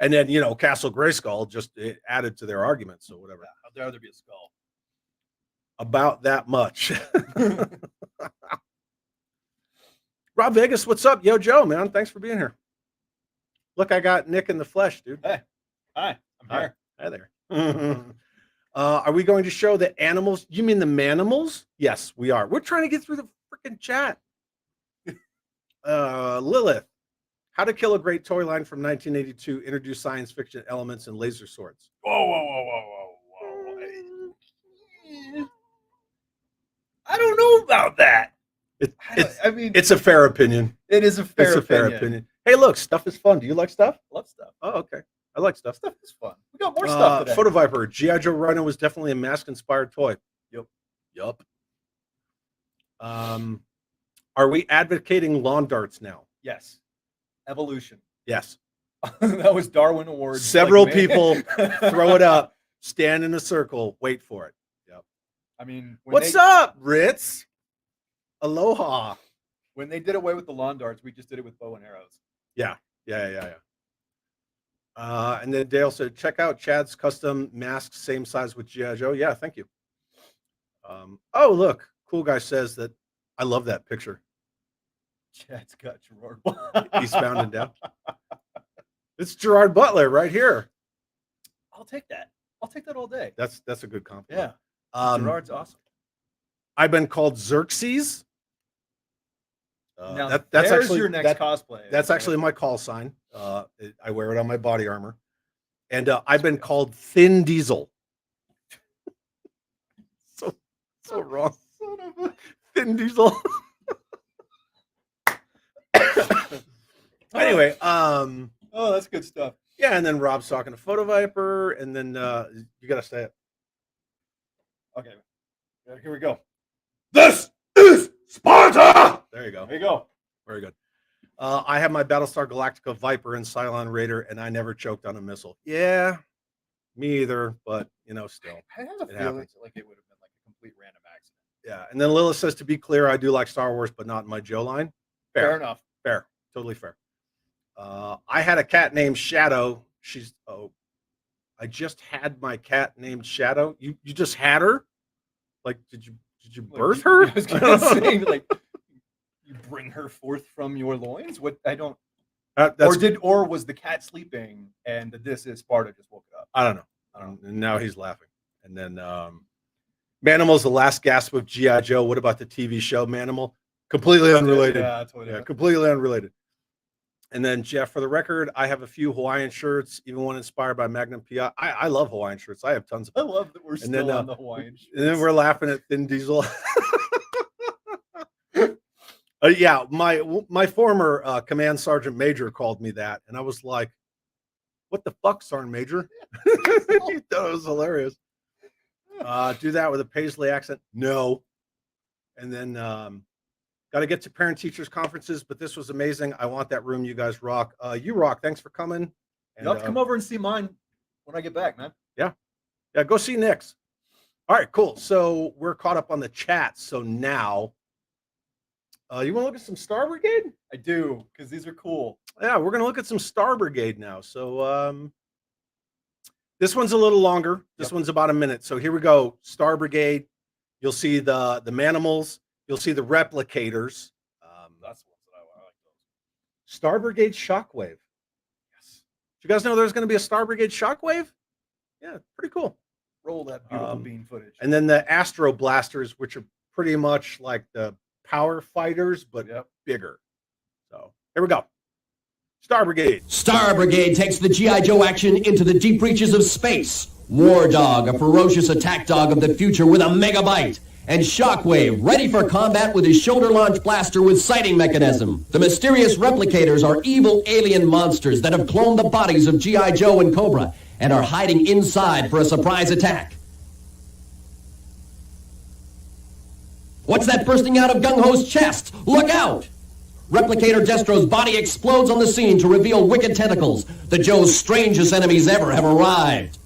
And then, Castle Grayskull just added to their arguments or whatever. I'd rather be a skull. About that much. Rob Vegas, what's up? Yo, Joe, man. Thanks for being here. Look, I got Nick in the flesh, dude. Hey. Hi. I'm here. Hi there. Are we going to show the animals? You mean the manimals? Yes, we are. We're trying to get through the freaking chat. Lilith. How to Kill a Great Toy Line from 1982. Introduce science fiction elements and laser swords. Whoa. I don't know about that. I mean, It's a fair opinion. it is a fair It's a fair opinion. opinion. Hey, look, stuff is fun. Do you like stuff? Love stuff. Oh, okay. I like stuff. Stuff is fun. We got more stuff today. Photo Viper. G.I. Joe Rhino was definitely a mask-inspired toy. Yup. Are we advocating lawn darts now? Yes. Evolution. Yes. That was Darwin Awards. Several like, people throw it up, stand in a circle, wait for it. Yep. I mean, What's up, Ritz? Aloha. When they did away with the lawn darts, we just did it with bow and arrows. Yeah. And then Dale said, check out Chad's custom masks, same size with G.I. Joe. Yeah, thank you. Oh, look. Cool Guy says that I love that picture. Chad's got Gerard. He's bounding down. It's Gerard Butler right here. I'll take that. I'll take that all day. That's a good compliment. Yeah. Gerard's awesome. I've been called Xerxes. Now, That's there's actually your next cosplay. That's actually my call sign. I wear it on my body armor. And I've been called Thin Diesel. so wrong. Thin Diesel. Anyway, oh, that's good stuff. yeah, and then Rob's talking to Photo Viper, and then you gotta say it. Okay, here we go. This is Sparta. There you go. There you go. Very good. I have my Battlestar Galactica Viper and Cylon Raider, and I never choked on a missile. Yeah, me either, but still. I have a feeling happens. like it would have been like a complete random accident. Yeah, and then Lilith says, to be clear, I do like Star Wars, but not in my Joe line. Fair enough. Fair. Totally fair. I had a cat named Shadow. I just had my cat named Shadow. You just had her? Like, did you birth her? I was gonna say, like, you bring her forth from your loins? What? I don't. Or was the cat sleeping and this is Sparta just woke it up? I don't know. And now he's laughing. And then Manimal's the last gasp of G.I. Joe. What about the TV show Manimal? Completely unrelated. Yeah, totally. Yeah, completely unrelated. And then Jeff, for the record, I have a few Hawaiian shirts, even one inspired by Magnum PI. I love Hawaiian shirts. I have tons of them. I love that we're still on the Hawaiian shirts. And then we're laughing at Thin Diesel. Yeah, my former command sergeant major called me that, and I was like, "What the fuck, Sergeant Major?" He thought it was hilarious. Do that with a Paisley accent? No. And then got to get to parent teachers conferences, but this was amazing. I want that room. You guys rock. You rock. Thanks for coming. And, You'll have to come over and see mine when I get back, man. Yeah, go see Nick's. All right, cool. So we're caught up on the chat. So now. You want to look at some Star Brigade? I do, because these are cool. Yeah, we're going to look at some Star Brigade now. So this one's a little longer. This one's about a minute. So here we go. Star Brigade. You'll see the Manimals. You'll see the Replicators. That's the ones that I like those. Star Brigade Shockwave. Yes. Did you guys know there's going to be a Star Brigade Shockwave? Yeah, pretty cool. Roll that beautiful bean footage. And then the Astro Blasters, which are pretty much like the Power Fighters, but bigger. So here we go. Star Brigade. Star Brigade takes the G.I. Joe action into the deep reaches of space. War Dog, a ferocious attack dog of the future with a megabyte. And Shockwave, ready for combat with his shoulder launch blaster with sighting mechanism. The mysterious Replicators are evil alien monsters that have cloned the bodies of G.I. Joe and Cobra and are hiding inside for a surprise attack. What's that bursting out of Gung-Ho's chest? Look out! Replicator Destro's body explodes on the scene to reveal wicked tentacles. The Joe's strangest enemies ever have arrived.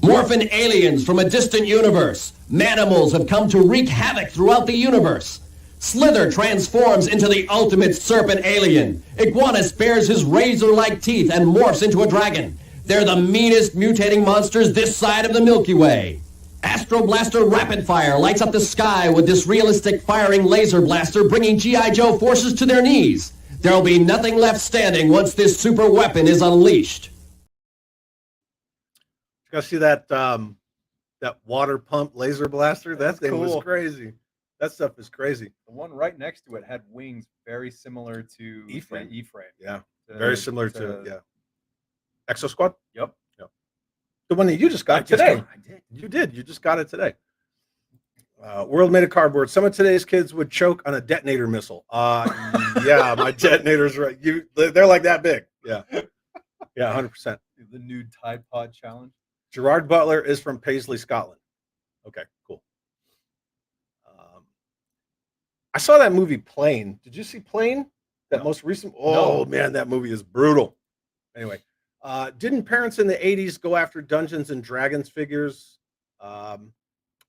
Morphin aliens from a distant universe. Manimals have come to wreak havoc throughout the universe. Slither transforms into the ultimate serpent alien. Iguanus bares his razor-like teeth and morphs into a dragon. They're the meanest mutating monsters this side of the Milky Way. Astro Blaster Rapid Fire lights up the sky with this realistic firing laser blaster, bringing G.I. Joe forces to their knees. There'll be nothing left standing once this super weapon is unleashed. You guys see that that water pump laser blaster? That thing was crazy. That stuff is crazy. The one right next to it had wings very similar to E-frame. Yeah, Very similar to Exo Squad. Yep. The one that you just got today. I did. You did. You just got it today. World made of cardboard. Some of today's kids would choke on a detonator missile. Yeah, my detonator's right. They're like that big. Yeah, 100%. The nude Tide Pod challenge. Gerard Butler is from Paisley, Scotland. Okay, cool. I saw that movie Plane. Did you see Plane? That most recent? Oh man, that movie is brutal. Anyway, didn't parents in the 80s go after Dungeons and Dragons figures?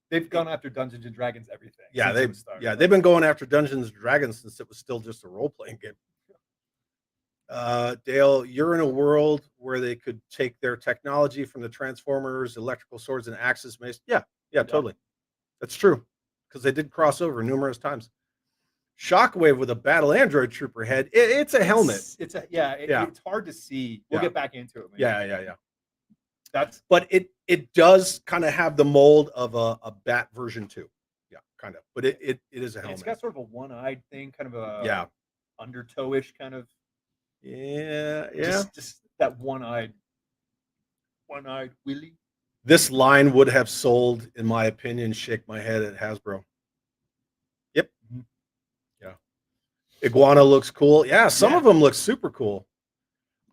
They've gone after Dungeons and Dragons everything. Yeah, they've been going after Dungeons and Dragons since it was still just a role-playing game. Dale, you're in a world where they could take their technology from the Transformers, electrical swords, and axes. Yeah, totally. That's true because they did cross over numerous times. Shockwave with a battle android trooper head. It's a helmet. It's hard to see. We'll get back into it. Yeah. But it does kind of have the mold of a bat version too. Yeah, kind of. But it is a helmet. It's got sort of a one-eyed thing, kind of a undertow-ish kind of. Yeah. Just that one-eyed Willy. This line would have sold, in my opinion, shake my head at Hasbro. Yep. Mm-hmm. Yeah. Iguana looks cool. Yeah, some of them look super cool.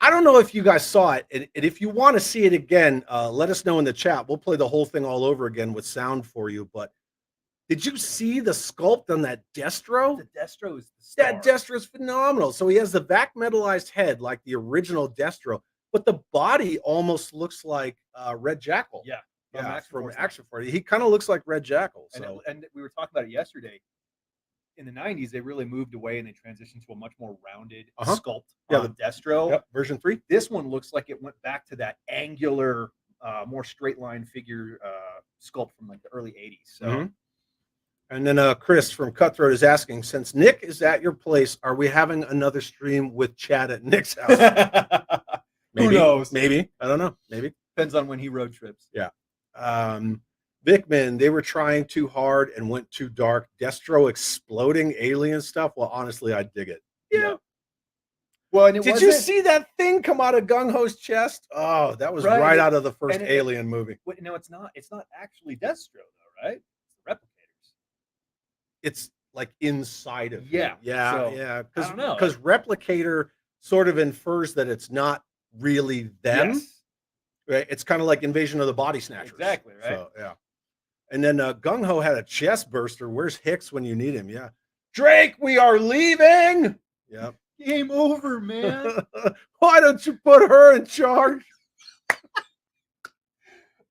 I don't know if you guys saw it. And if you want to see it again, let us know in the chat. We'll play the whole thing all over again with sound for you. But did you see the sculpt on that Destro? The Destro is the star. That Destro is phenomenal. So he has the back metallized head like the original Destro, but the body almost looks like Red Jackal. From Action Force. He kind of looks like Red Jackal. So. And we were talking about it yesterday. In the 90s, they really moved away and they transitioned to a much more rounded sculpt. The Destro. Yep, version 3. This one looks like it went back to that angular, more straight line figure sculpt from like the early 80s. So. And then Chris from Cutthroat is asking, since Nick is at your place, are we having another stream with Chad at Nick's house? Maybe, who knows? Maybe. I don't know. Maybe. Depends on when he road trips. Yeah. Vickman, they were trying too hard and went too dark. Destro exploding alien stuff. Well, honestly, I dig it. Yeah. Well, and did you see that thing come out of Gung Ho's chest? Oh, that was right out of the first Alien movie. No, it's not. It's not actually Destro, though, right? It's the replicators. It's like inside of him. Yeah. Because replicator sort of infers that it's not really them. Yes. Right? It's kind of like Invasion of the Body Snatchers. Exactly, right? So, yeah. And then Gung Ho had a chest burster. Where's Hicks when you need him? Yeah. Drake, we are leaving. Yeah. Game over, man. Why don't you put her in charge?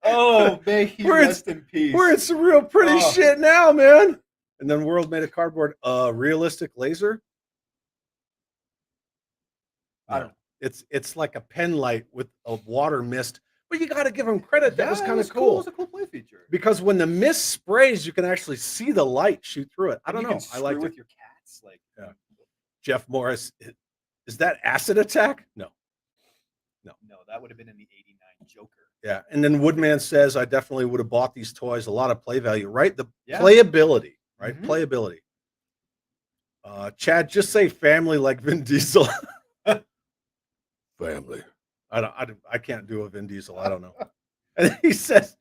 Oh, may he rest in peace. We're in some real pretty shit now, man. And then World made of cardboard. Realistic laser. I don't. It's like a pen light with a water mist. But you got to give him credit. That was kind of cool. It was a cool play feature. Because when the mist sprays, you can actually see the light shoot through it. I don't know. I like with your cats. Like Jeff Morris. Is that Acid Attack? No, that would have been in the '89 Joker. Yeah. And then Woodman says, I definitely would have bought these toys. A lot of play value, right? The playability, right? Mm-hmm. Playability. Chad, just say family like Vin Diesel. Family. I can't do a Vin Diesel. I don't know. And he says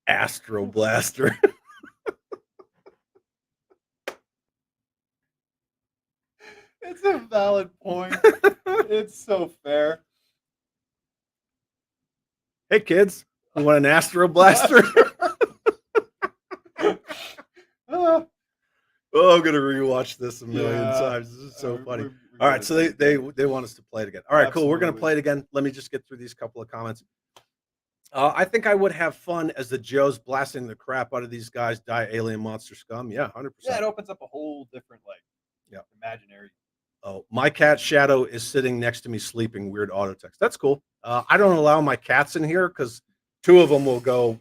Astro Blaster. It's a valid point. It's so fair. Hey kids, you want an Astro Blaster? I'm gonna rewatch this a million times. This is so funny. All right, so they want us to play it again. All right, Absolutely. Cool. We're gonna play it again. Let me just get through these couple of comments. I think I would have fun as the Joes blasting the crap out of these guys, die alien monster scum. Yeah, 100%. Yeah, it opens up a whole different imaginary. Oh, my cat Shadow is sitting next to me sleeping. Weird auto text. That's cool. I don't allow my cats in here because 2 of them will go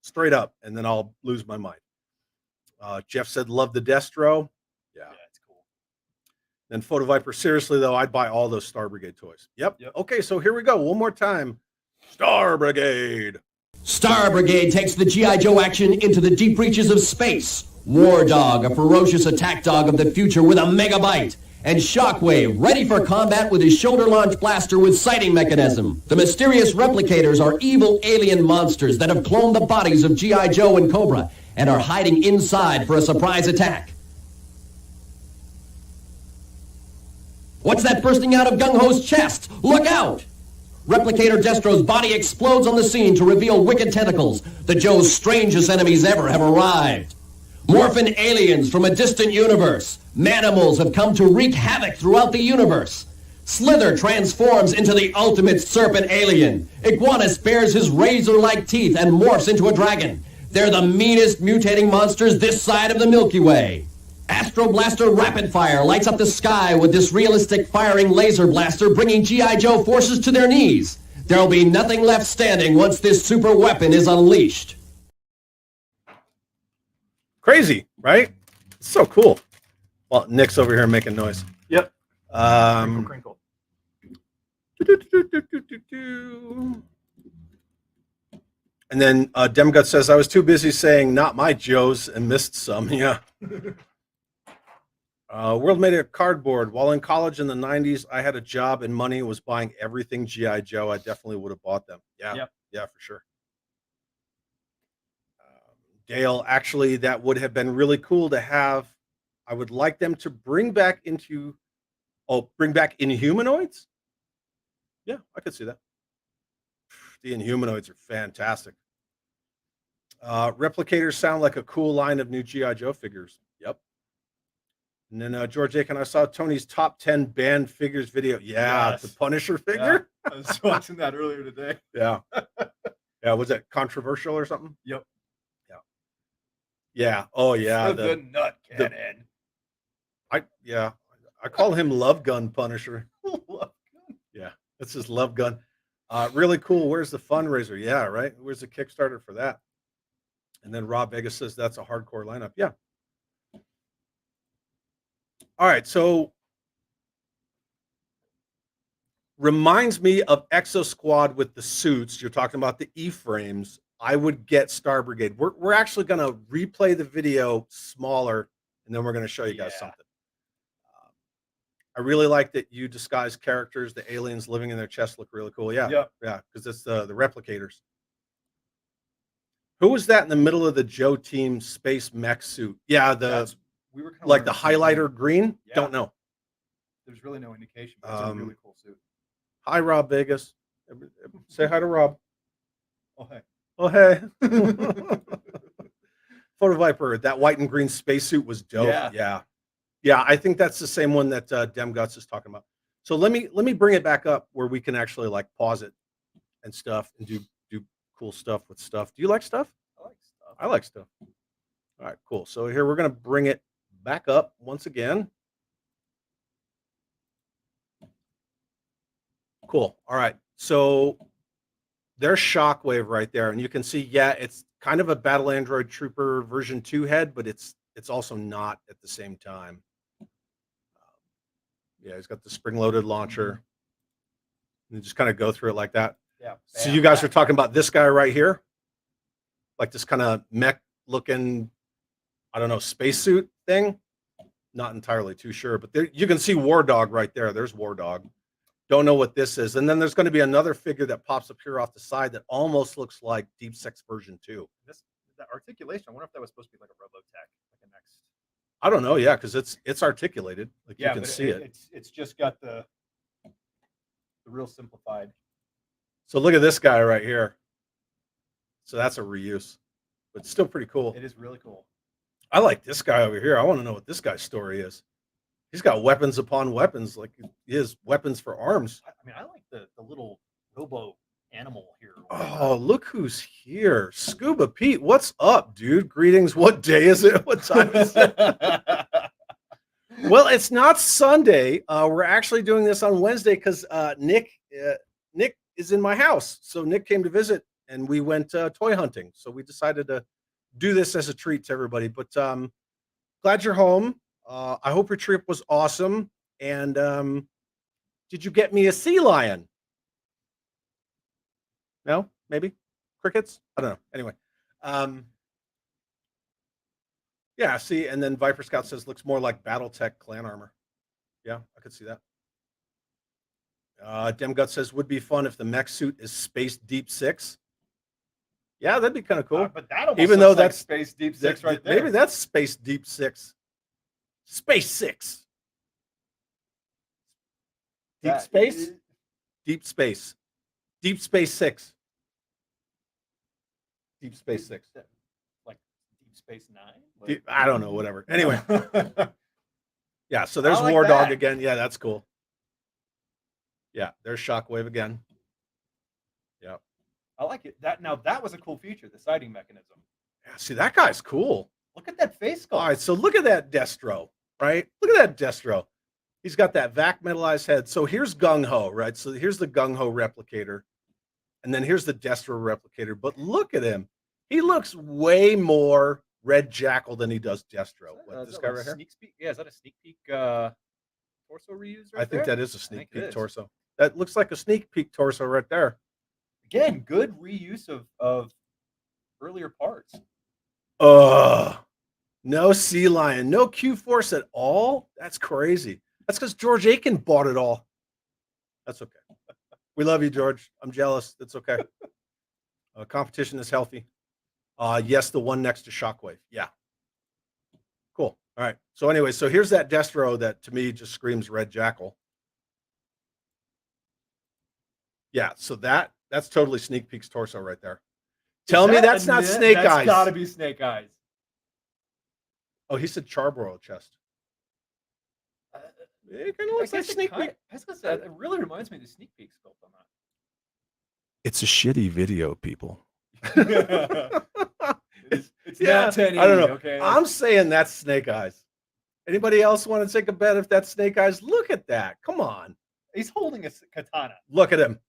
straight up, and then I'll lose my mind. Jeff said, love the Destro. Yeah, it's cool. Then Photo Viper, seriously, though, I'd buy all those Star Brigade toys. Yep. Okay, so here we go. One more time. Star Brigade. Star Brigade takes the G.I. Joe action into the deep reaches of space. War Dog, a ferocious attack dog of the future with a megabyte. And Shockwave, ready for combat with his shoulder-launched blaster with sighting mechanism. The mysterious replicators are evil alien monsters that have cloned the bodies of G.I. Joe and Cobra and are hiding inside for a surprise attack. What's that bursting out of Gung-Ho's chest? Look out! Replicator Destro's body explodes on the scene to reveal wicked tentacles. The Joe's strangest enemies ever have arrived. Morphin aliens from a distant universe. Manimals have come to wreak havoc throughout the universe. Slither transforms into the ultimate serpent alien. Iguanus bares his razor-like teeth and morphs into a dragon. They're the meanest mutating monsters this side of the Milky Way. Astro Blaster Rapid Fire lights up the sky with this realistic firing laser blaster, bringing G.I. Joe forces to their knees. There'll be nothing left standing once this super weapon is unleashed. Crazy, right? It's so cool. Well, Nick's over here making noise. Yep. Crinkle, crinkle. And then Demgut says, I was too busy saying not my Joes and missed some. Yeah. World made a cardboard. While in college in the 90s, I had a job and money, was buying everything G.I. Joe. I definitely would have bought them. Yeah. Yep. Yeah, for sure. Dale, actually, that would have been really cool to have. I would like them to bring back Inhumanoids? Yeah, I could see that. The Inhumanoids are fantastic. Replicators sound like a cool line of new G.I. Joe figures. Yep. And then George Aiken, I saw Tony's top 10 banned figures video. Yeah, Yes. the Punisher figure. Yeah, I was watching that earlier today. Yeah. Yeah, was that controversial or something? Yep. Yeah. Oh, yeah. The nut cannon. I call him Love Gun Punisher. Yeah, that's his love gun. Really cool. Where's the fundraiser? Yeah, right. Where's the Kickstarter for that? And then Rob Vegas says that's a hardcore lineup. Yeah. All right. So reminds me of Exo Squad with the suits. You're talking about the E-frames. I would get Star Brigade. We're actually going to replay the video smaller, and then we're going to show you guys something. I really like that you disguise characters. The aliens living in their chest look really cool. Yeah, yeah, because it's the replicators. Who was that in the middle of the Joe team space mech suit? Yeah, we were like the highlighter green. Yeah. Don't know. There's really no indication. But it's a really cool suit. Hi, Rob Vegas. Say hi to Rob. Oh hey. Oh hey. Photo Viper. That white and green spacesuit was dope. Yeah. I think that's the same one that Dem Guts is talking about. So let me bring it back up where we can actually like pause it and stuff and do cool stuff with stuff. Do you like stuff? I like stuff. I like stuff. All right, cool. So here we're gonna bring it back up once again. Cool. All right. So there's Shockwave right there, and you can see, yeah, it's kind of a Battle Android Trooper version 2 head, but it's also not at the same time. Yeah, he's got the spring-loaded launcher. And just kind of go through it like that. Yeah. So you guys are talking about this guy right here, like this kind of mech-looking, I don't know, spacesuit thing. Not entirely too sure, but there you can see War Dog right there. There's War Dog. Don't know what this is. And then there's going to be another figure that pops up here off the side that almost looks like Deep Six version 2. That articulation, I wonder if that was supposed to be like a Robotech, like a next. I don't know, yeah, because it's articulated. Like you can see it. It's just got the real simplified. So look at this guy right here. So that's a reuse, but still pretty cool. It is really cool. I like this guy over here. I want to know what this guy's story is. He's got weapons upon weapons, like he has weapons for arms. I mean, I like the little robo animal here. Oh, look who's here. Scuba Pete, what's up, dude? Greetings. What day is it? What time is it? Well, it's not Sunday. We're actually doing this on Wednesday because Nick is in my house. So Nick came to visit and we went toy hunting. So we decided to do this as a treat to everybody. But glad you're home. I hope your trip was awesome. And did you get me a sea lion? No, maybe crickets. I don't know. Anyway, yeah. See, and then Viper Scout says looks more like BattleTech clan armor. Yeah, I could see that. Demgut says would be fun if the mech suit is Space Deep Six. Yeah, that'd be kind of cool. But that almost Even looks though like that's Space Deep Six right there. Maybe that's Space Deep Six. Space Six. Deep That space. is- Deep space. Deep Space Six. Deep Space Six. like Deep Space Nine. I don't know. Whatever. Anyway. Yeah. So there's I like War Dog that. again. Yeah, that's cool. Yeah, there's Shockwave again. Yeah. I like it. That was a cool feature, the sighting mechanism. Yeah. See, that guy's cool. Look at that face sculpt. All right. So look at that Destro. Right. Look at that Destro. He's got that vac metallized head. So here's Gung Ho. Right. So here's the Gung Ho replicator. And then here's the Destro replicator. But look at him. He looks way more Red Jackal than he does Destro. This guy right here? Sneak peek? Yeah, is that a sneak peek torso reuse right I think there? that is a sneak peek is. torso. That looks like a sneak peek torso right there. Again, good reuse of earlier parts. No Sea Lion, no Q Force at all. That's crazy. That's because George Aiken bought it all. That's okay. We love you, George. I'm jealous. It's okay. Competition is healthy. Yes, the one next to Shockwave. Yeah. Cool. All right. So anyway, so here's that Destro that to me just screams Red Jackal. Yeah. So that's totally Sneak Peek's torso right there. Tell me that's not Snake Eyes. That's got to be Snake Eyes. Oh, he said Charborough chest. It kind of looks like Sneak Peek. It really reminds me of the Sneak Peek sculpt on that. It's a shitty video, people. It's not 1080, I don't know. okay? I'm saying that's Snake Eyes. Anybody else want to take a bet if that's Snake Eyes? Look at that. Come on. He's holding a katana. Look at him.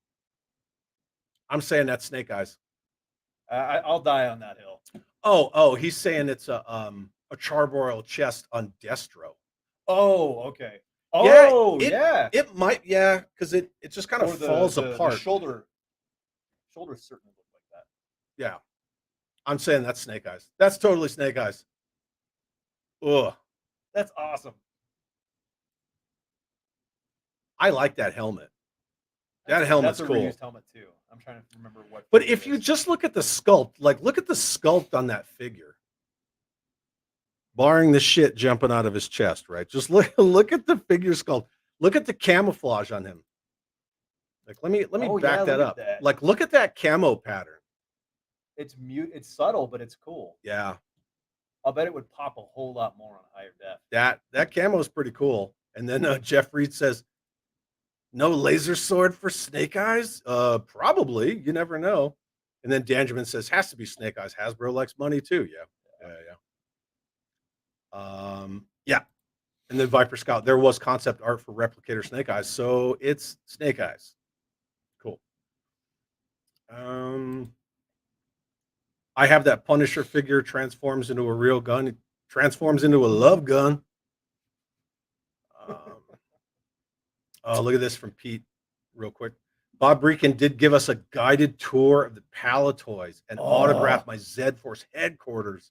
I'm saying that's Snake Eyes. I'll die on that hill. Oh, he's saying it's a Charborough chest on Destro. Oh, okay. Oh, yeah. It might, yeah, because it just kind of falls apart. The shoulders certainly look like that. Yeah. I'm saying that's Snake Eyes. That's totally Snake Eyes. Ugh. That's awesome. I like that helmet. That helmet's That's a cool. reused helmet too. I'm trying to remember what. But if you just look at the sculpt, like look at the sculpt on that figure. Barring the shit jumping out of his chest, right? Just look at the figure sculpt. Look at the camouflage on him. Like let me back that up. Like look at that camo pattern. It's subtle, but it's cool. Yeah. I'll bet it would pop a whole lot more on higher def. That camo is pretty cool. And then Jeff Reed says, "No laser sword for Snake Eyes? Probably. You never know." And then Danjamin says, "Has to be Snake Eyes. Hasbro likes money too." Yeah. Yeah. And then Viper Scout, there was concept art for Replicator Snake Eyes, so it's Snake Eyes. Cool. I have that Punisher figure transforms into a real gun. It transforms into a love gun. Oh, look at this from Pete, real quick. Bob Breakin did give us a guided tour of the Palatoys and autographed my Z Force headquarters.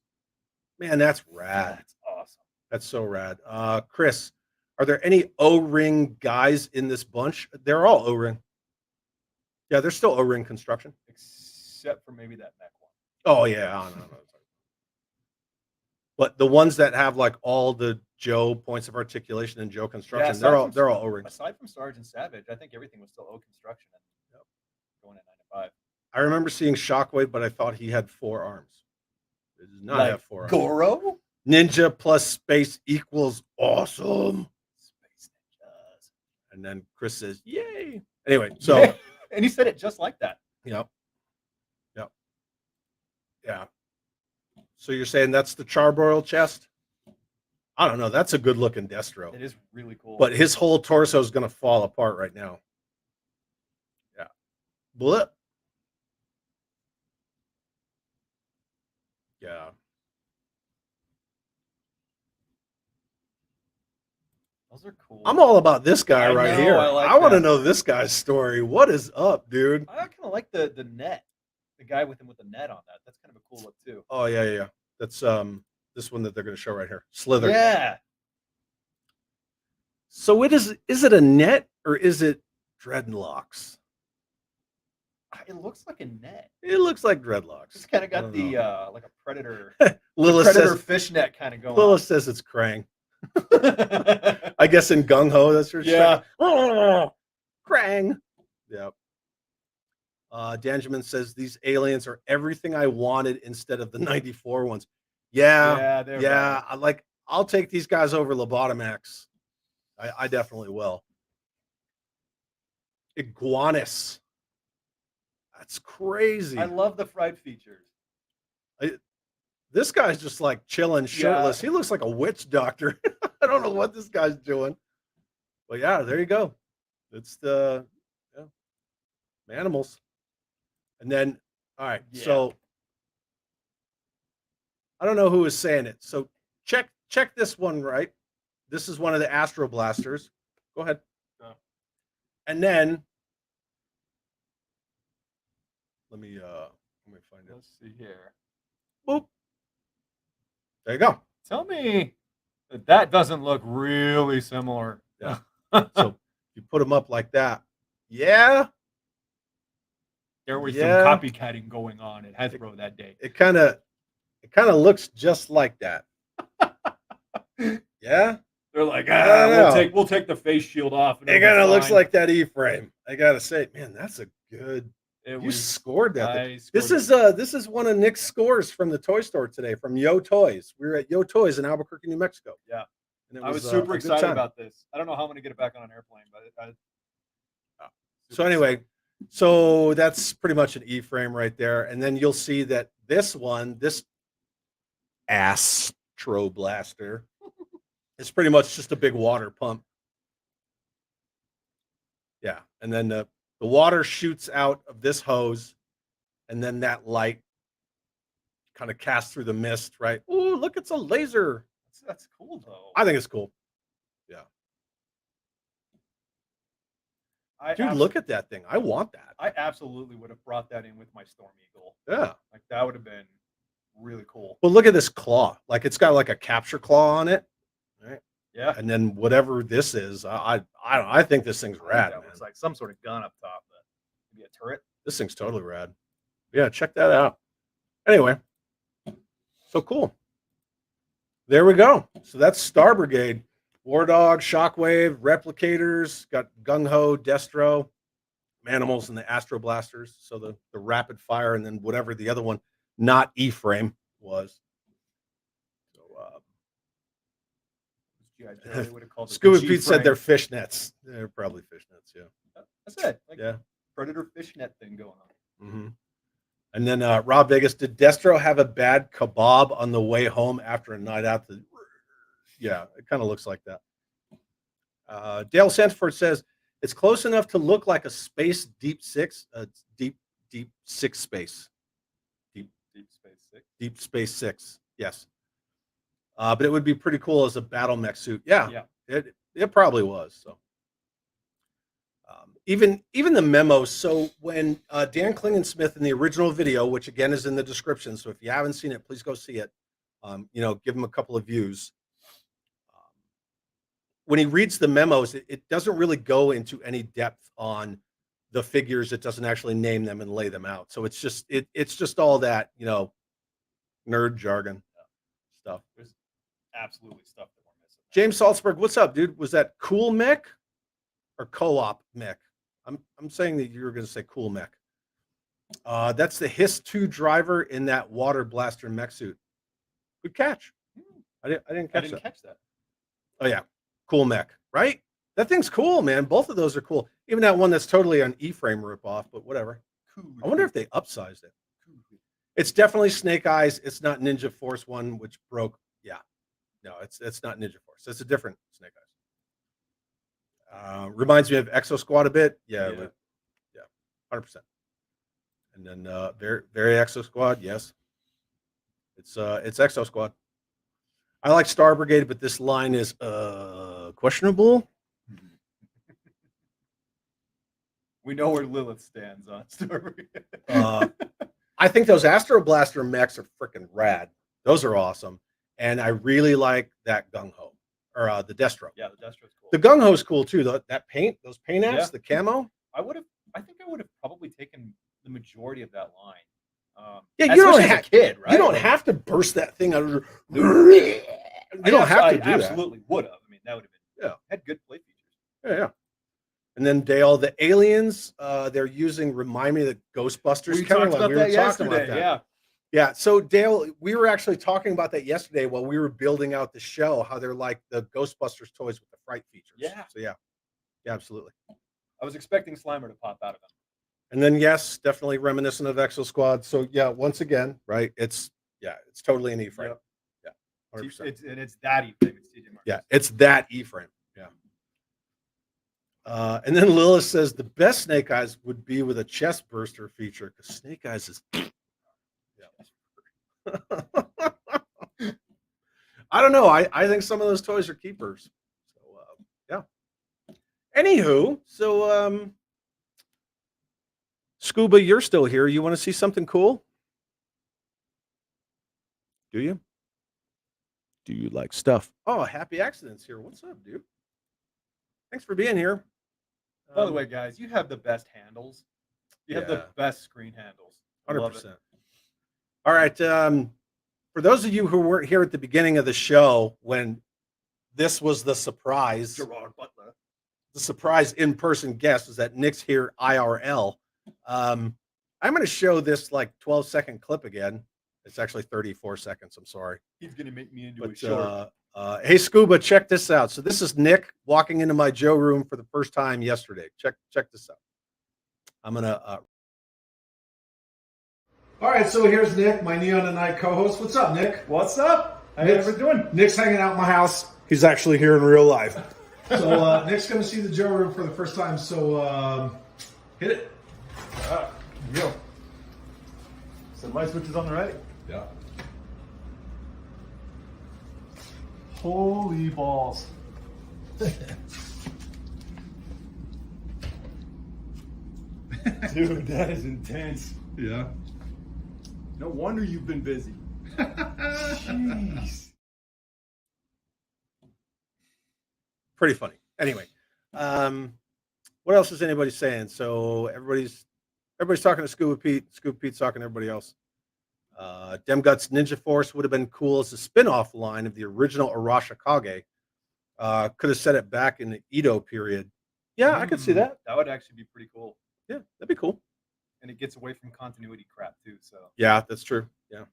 Man, that's rad. That's awesome. That's so rad. Chris, are there any O-ring guys in this bunch? They're all O-ring. Yeah, they're still O-ring construction. Except for maybe that neck one. Oh, yeah. I don't know. But the ones that have like all the Joe points of articulation and Joe construction, they're all O-rings. Aside from Sergeant Savage, I think everything was still O construction. Going at 9 to 5. I remember seeing Shockwave, but I thought he had 4 arms. It does not have 4 arms. Goro? Ninja plus space equals awesome. Space ninjas. And then Chris says, "Yay!" Anyway, so and he said it just like that. Yep. Yeah. So you're saying that's the Charborough chest? I don't know. That's a good looking Destro. It is really cool. But his whole torso is going to fall apart right now. Yeah. Blip. Yeah. Those are cool. I'm all about this guy right here. I want to know this guy's story. What is up, dude? I kind of like the net. The guy with him with the net on that. That's kind of a cool look too. Oh yeah. That's this one that they're going to show right here. Slither. Yeah. So is it a net or is it dreadlocks? It looks like a net. It looks like dreadlocks. It's kind of I got don't the know. like a predator, Lilith predator says fishnet kind of going Lilith says it's Krang. I guess in Gung Ho, that's her Yeah. Oh, Krang. Yep. Danjamin says these aliens are everything I wanted instead of the 94 ones. Yeah, they're yeah. better. I'll take these guys over Lobotomax. I definitely will. Iguanus. That's crazy. I love the fried features. This guy's just like chilling, shirtless. He looks like a witch doctor. I don't know what this guy's doing. But yeah, there you go. It's the animals. And then, all right, so I don't know who is saying it. So check this one, right? This is one of the Astro Blasters. Go ahead. And then let me find it. Let's see here. Boop. There you go. Tell me that doesn't look really similar. Yeah. So you put them up like that. Yeah. There was some copycatting going on at Hasbro that day. It kind of looks just like that. Yeah. They're like, we'll take the face shield off. It kind of looks like that E-frame. I gotta say, man, that's a good. You scored that. This is one of Nick's scores from the toy store today from Yo Toys. We were at Yo Toys in Albuquerque, New Mexico. Yeah, and I was super excited about this. I don't know how I'm gonna get it back on an airplane, but so anyway, so that's pretty much an E-frame right there, and then you'll see that this Astro Blaster is pretty much just a big water pump. Yeah, and then the water shoots out of this hose, and then that light kind of casts through the mist, right? Oh, look, it's a laser. That's cool, though. I think it's cool. Yeah. Dude, look at that thing. I want that. I absolutely would have brought that in with my Storm Eagle. Yeah. Like, that would have been really cool. Well, look at this claw. Like, it's got like a capture claw on it. Right? Yeah. And then whatever this is, I think this thing's rad, man. It's like some sort of gun up top. Maybe a turret. This thing's totally rad. Yeah, check that out. Anyway, so cool. There we go. So that's Star Brigade. War Dog, Shockwave, Replicators, got Gung Ho, Destro, Manimals, and the Astro Blasters. So the rapid fire, and then whatever the other one, not E-frame, was. So Scuba Pete said they're fishnets. They're probably fishnets, yeah. That's it. Like, yeah. Predator fishnet thing going on. Mm-hmm. And then Rob Vegas, did Destro have a bad kebab on the way home after a night out? Yeah, it kind of looks like that. Dale Sanford says it's close enough to look like a space deep six, deep six space, deep space six, deep space six. Yes, but it would be pretty cool as a battle mech suit. Yeah. It probably was. So even the memos. So when Dan Klingensmith in the original video, which again is in the description, so if you haven't seen it, please go see it. Give him a couple of views. When he reads the memos, it doesn't really go into any depth on the figures. It doesn't actually name them and lay them out. So it's just all that, nerd jargon stuff. There's absolutely stuff that we're missing. James Salzberg, what's up, dude? Was that cool mech or co-op mech? I'm saying that you were going to say cool mech. That's the Hiss 2 driver in that water blaster mech suit. Good catch. I didn't catch that. Oh yeah. Cool mech, right? That thing's cool, man. Both of those are cool. Even that one that's totally an E-frame ripoff, but whatever. I wonder if they upsized it. It's definitely Snake Eyes. It's not Ninja Force one, which broke. Yeah, no, it's not Ninja Force. It's a different Snake Eyes. Reminds me of Exo Squad a bit. Yeah, 100%. And then very Exo Squad. Yes, it's Exo Squad. I like Star Brigade, but this line is questionable. We know where Lilith stands on Star Brigade. I think those Astro Blaster mechs are freaking rad. Those are awesome. And I really like that Gung Ho or the Destro. Yeah, the Destro's cool. The Gung Ho's cool too. That paint, those paint apps, the camo. I think I would have probably taken the majority of that line. Yeah, you don't especially as have a kid, right? You don't Like, have to burst that thing out of your. You don't have to do that. Absolutely would have. I mean, that would have been had good play features. Yeah. And then Dale, the aliens, they're using remind me of the Ghostbusters. We talked about that yesterday. Yeah. Yeah. So Dale, we were actually talking about that yesterday while we were building out the show, how they're like the Ghostbusters toys with the fright features. Yeah. So yeah, absolutely. I was expecting Slimer to pop out of them. And then yes, definitely reminiscent of Exo Squad. So yeah, once again, right? It's totally an E-frame. Yep. Yeah. 100%. It's that E-frame. It's TJ Martin. Yeah, it's that E-frame. Yeah. And then Lilith says the best Snake Eyes would be with a chest burster feature because Snake Eyes is. I don't know. I think some of those toys are keepers. So yeah. Anywho, so Scuba, you're still here. You want to see something cool? Do you? Do you like stuff? Oh, Happy Accidents here. What's up, dude? Thanks for being here. By the way, guys, you have the best handles. You have the best screen handles. 100%. All right. For those of you who weren't here at the beginning of the show when this was the surprise, Gerard Butler, the surprise in-person guest is that Nick's here IRL. I'm going to show this like 12-second clip again. It's actually 34 seconds. I'm sorry. He's going to make me into a short. Hey, Scuba, check this out. So this is Nick walking into my Joe room for the first time yesterday. Check this out. I'm going to... All right, so here's Nick, my Neon and Night co-host. What's up, Nick? What's up? How you ever doing? Nick's hanging out in my house. He's actually here in real life. So Nick's going to see the Joe room for the first time. So hit it. Here we go. So light switch is on the right. Yeah. Holy balls. Dude, that is intense. Yeah. No wonder you've been busy. Jeez. Pretty funny. Anyway, what else is anybody saying? So everybody's talking to Scuba Pete. Scuba Pete's talking to everybody else. Demgut's Ninja Force would have been cool as a spin-off line of the original Arashikage. Could have set it back in the Edo period. Yeah, I could see that. That would actually be pretty cool. Yeah, that'd be cool. And it gets away from continuity crap too. So yeah, that's true. Yeah.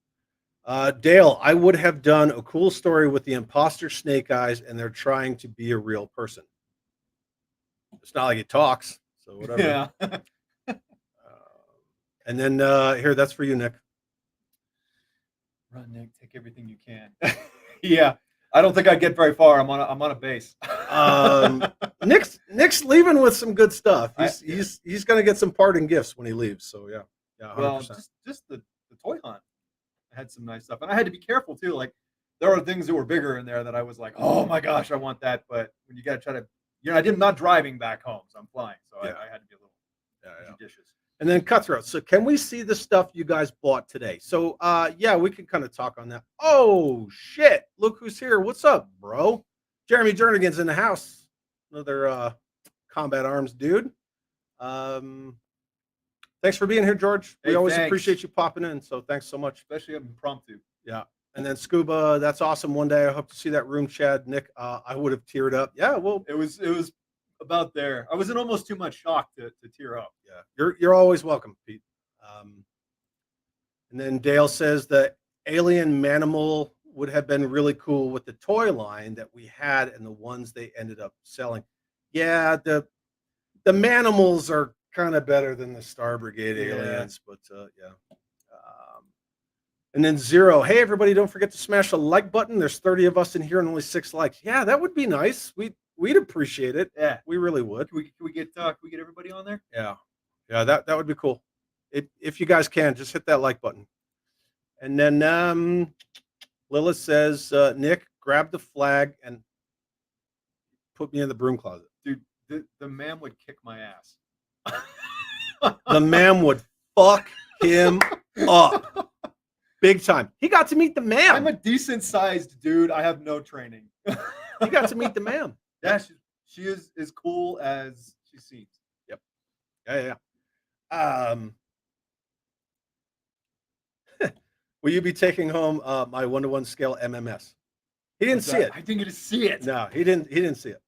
Dale, I would have done a cool story with the imposter Snake Eyes, and they're trying to be a real person. It's not like it talks, so whatever. Yeah. And then here, that's for you, Nick. Run, Nick. Take everything you can. Yeah. I don't think I'd get very far. I'm on a base. Nick's leaving with some good stuff. He's gonna get some parting gifts when he leaves. So yeah, 100%. Well, just the toy hunt had some nice stuff, and I had to be careful too. Like there are things that were bigger in there that I was like, oh my gosh, I want that. But when you got to try to, I'm not driving back home, so I'm flying, so I had to be a little judicious. And then Cutthroat. So can we see the stuff you guys bought today? So yeah, we can kind of talk on that. Oh shit! Look who's here. What's up, bro? Jeremy Jernigan's in the house. Another Combat Arms dude. Thanks for being here, George. We always appreciate you popping in. So thanks so much, especially impromptu. Yeah. And then Scuba, that's awesome. One day I hope to see that room, Chad. Nick, I would have teared up. Yeah, well, it was about there. I was in almost too much shock to tear up. Yeah, you're always welcome, Pete. And then Dale says the alien manimal would have been really cool with the toy line that we had and the ones they ended up selling. Yeah, the manimals are kind of better than the Star Brigade aliens, but yeah. And then Zero, hey everybody, don't forget to smash the like button. There's 30 of us in here and only 6 likes. Yeah, that would be nice. We'd appreciate it. Yeah, we really would. Can we get everybody on there? Yeah, that would be cool. If you guys can, just hit that like button. And then Lilith says, Nick, grab the flag and put me in the broom closet. Dude, the man would kick my ass. The man would fuck him up. Big time. He got to meet the man. I'm a decent sized dude. I have no training. He got to meet the man. Yeah, she is as cool as she seems. Yep. Yeah. Will you be taking home my 1-to-1 scale MMS? He didn't see it. I didn't get to see it. No, he didn't. He didn't see it.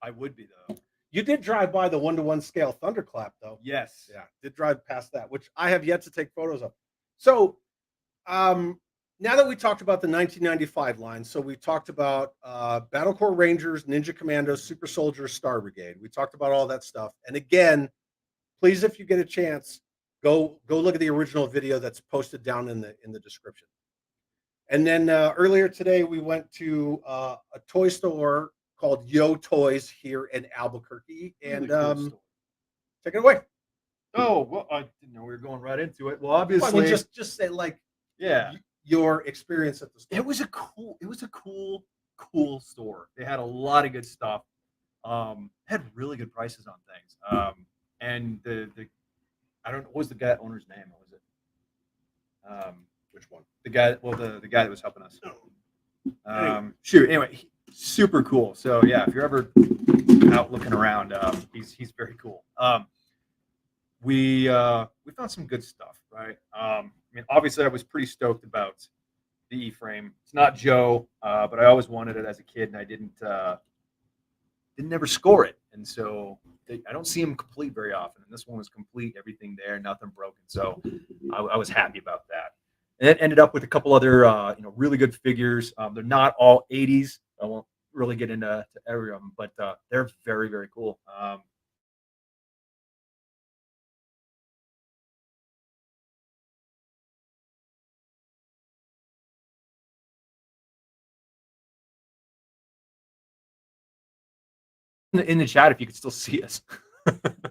I would be though. You did drive by the 1-to-1 scale thunderclap, though. Yes. Yeah, did drive past that, which I have yet to take photos of. So, now that we talked about the 1995 line, so we talked about Battle Corps Rangers, Ninja Commandos, Super Soldiers, Star Brigade. We talked about all that stuff. And again, please, if you get a chance, go look at the original video that's posted down in the description. And then earlier today, we went to a toy store called Yo Toys here in Albuquerque, and take it away. Oh well, I didn't know we were going right into it. Well, Well, I obviously, mean, just say like yeah, your experience at the store. it was a cool store. They had a lot of good stuff. Had really good prices on things. And the I don't know, what was the guy owner's name? What was it? Which one? The guy, well, the guy that was helping us. Shoot. Anyway, super cool. So yeah, if you're ever out looking around, he's very cool. We found some good stuff, right? I mean, obviously, I was pretty stoked about the E-frame. It's not Joe, but I always wanted it as a kid, and I didn't ever score it, and so I don't see them complete very often. And this one was complete, everything there, nothing broken. So I was happy about that. And it ended up with a couple other, really good figures. They're not all 80s. I won't really get into every of them, but they're very, very cool. In the chat, if you could still see us.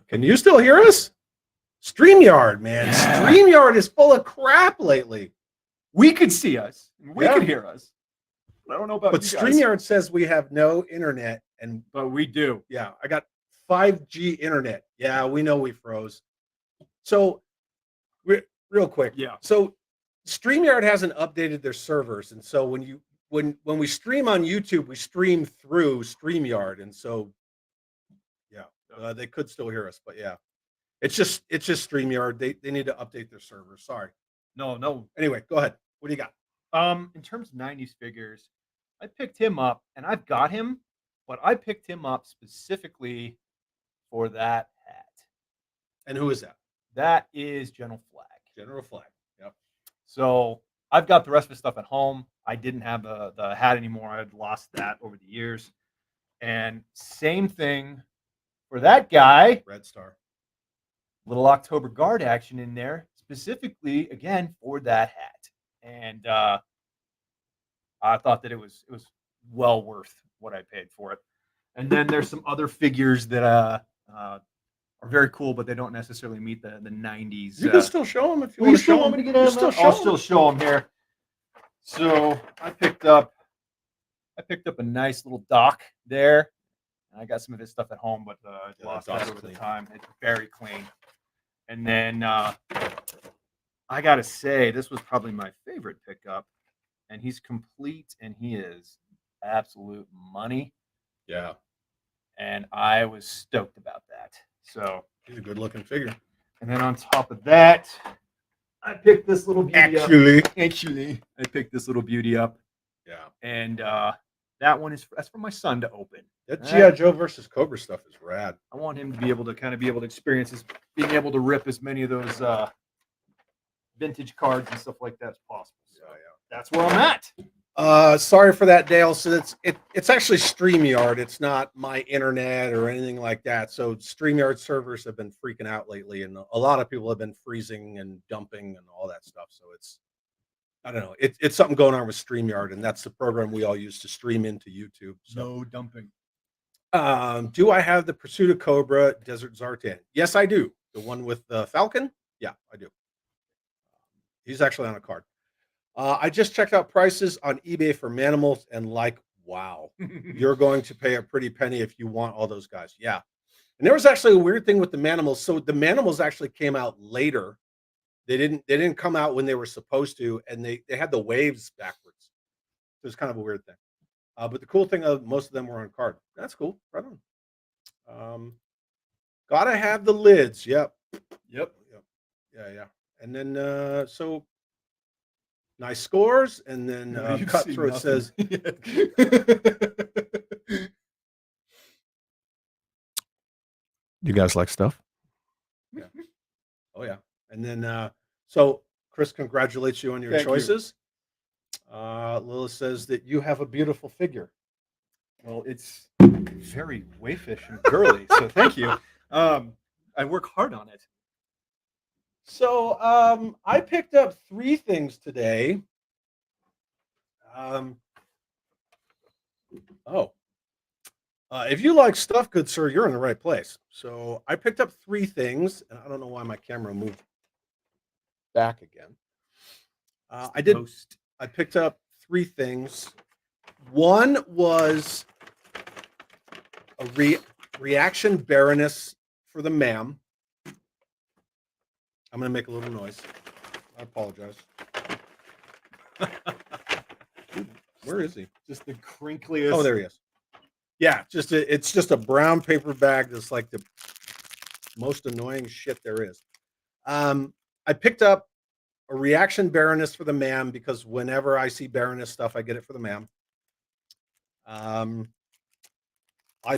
Can you still hear us? StreamYard, man. Yeah. StreamYard is full of crap lately. We could see us. We Yeah. could hear us. I don't know about But you guys. StreamYard says we have no internet, and But we do. yeah, I got 5G internet. Yeah, we know we froze. So, real quick. Yeah. So, StreamYard hasn't updated their servers, and so when we stream on YouTube, we stream through StreamYard, and so yeah, they could still hear us, but yeah, it's just StreamYard. They need to update their servers. Sorry. No. Anyway, go ahead. What do you got? In terms of 90s figures, I picked him up, and I've got him, but I picked him up specifically for that hat. And who is that? That is General Flag. General Flag. Yep. So I've got the rest of his stuff at home. I didn't have the hat anymore. I had lost that over the years. And same thing for that guy. Red Star. Little October Guard action in there, specifically again for that hat. And I thought that it was well worth what I paid for it. And then there's some other figures that are very cool, but they don't necessarily meet the 90s. You can still show them if you Will want you to show still them. want me to get them? I'll still show them here. So I picked up a nice little dock there. And I got some of his stuff at home, but I lost that over the time. It's very clean. And then I gotta say, this was probably my favorite pickup, and he's complete, and he is absolute money. Yeah. And I was stoked about that. So He's a good looking figure. and then on top of that, I picked this little beauty up. Actually, I picked this little beauty up, Yeah. and that one that's for my son to open. That G.I. Joe versus Cobra stuff is rad. I want him to be able to experience this, being able to rip as many of those vintage cards and stuff like that as possible. So that's where I'm at. Sorry for that, Dale. So it's actually StreamYard. It's not my internet or anything like that. So StreamYard servers have been freaking out lately, and a lot of people have been freezing and dumping and all that stuff. So I don't know. It's something going on with StreamYard, and that's the program we all use to stream into YouTube. So. No dumping. Do I have the Pursuit of Cobra Desert Zartan? Yes, I do. The one with the Falcon? Yeah, I do. He's actually on a card. I just checked out prices on eBay for Manimals, and wow, you're going to pay a pretty penny if you want all those guys. Yeah. And there was actually a weird thing with the Manimals. So the Manimals actually came out later. They didn't come out when they were supposed to, and they had the waves backwards. So it's kind of a weird thing. But the cool thing of most of them were on card. That's cool. Right on. Gotta have the lids. Yep. Yeah. And then so nice scores, and then No, you've seen Cutthroat nothing. says, "You guys like stuff?" Yeah. Oh yeah. And then so Chris congratulates you on your Thank you. choices. Lilith says that you have a beautiful figure. Well, it's very wayfish and girly, so thank you. I work hard on it. So I picked up 3 things today. Um, oh, if you like stuff, good sir, you're in the right place. So I picked up 3 things, and I don't know why my camera moved back again. I did. Ghost. I picked up 3 things. One was a reaction Baroness for the ma'am. I'm going to make a little noise. I apologize. Where is he? Just the crinkliest. Oh, there he is. Yeah, it's just a brown paper bag that's like the most annoying shit there is. I picked up a reaction Baroness for the ma'am because whenever I see Baroness stuff, I get it for the ma'am. I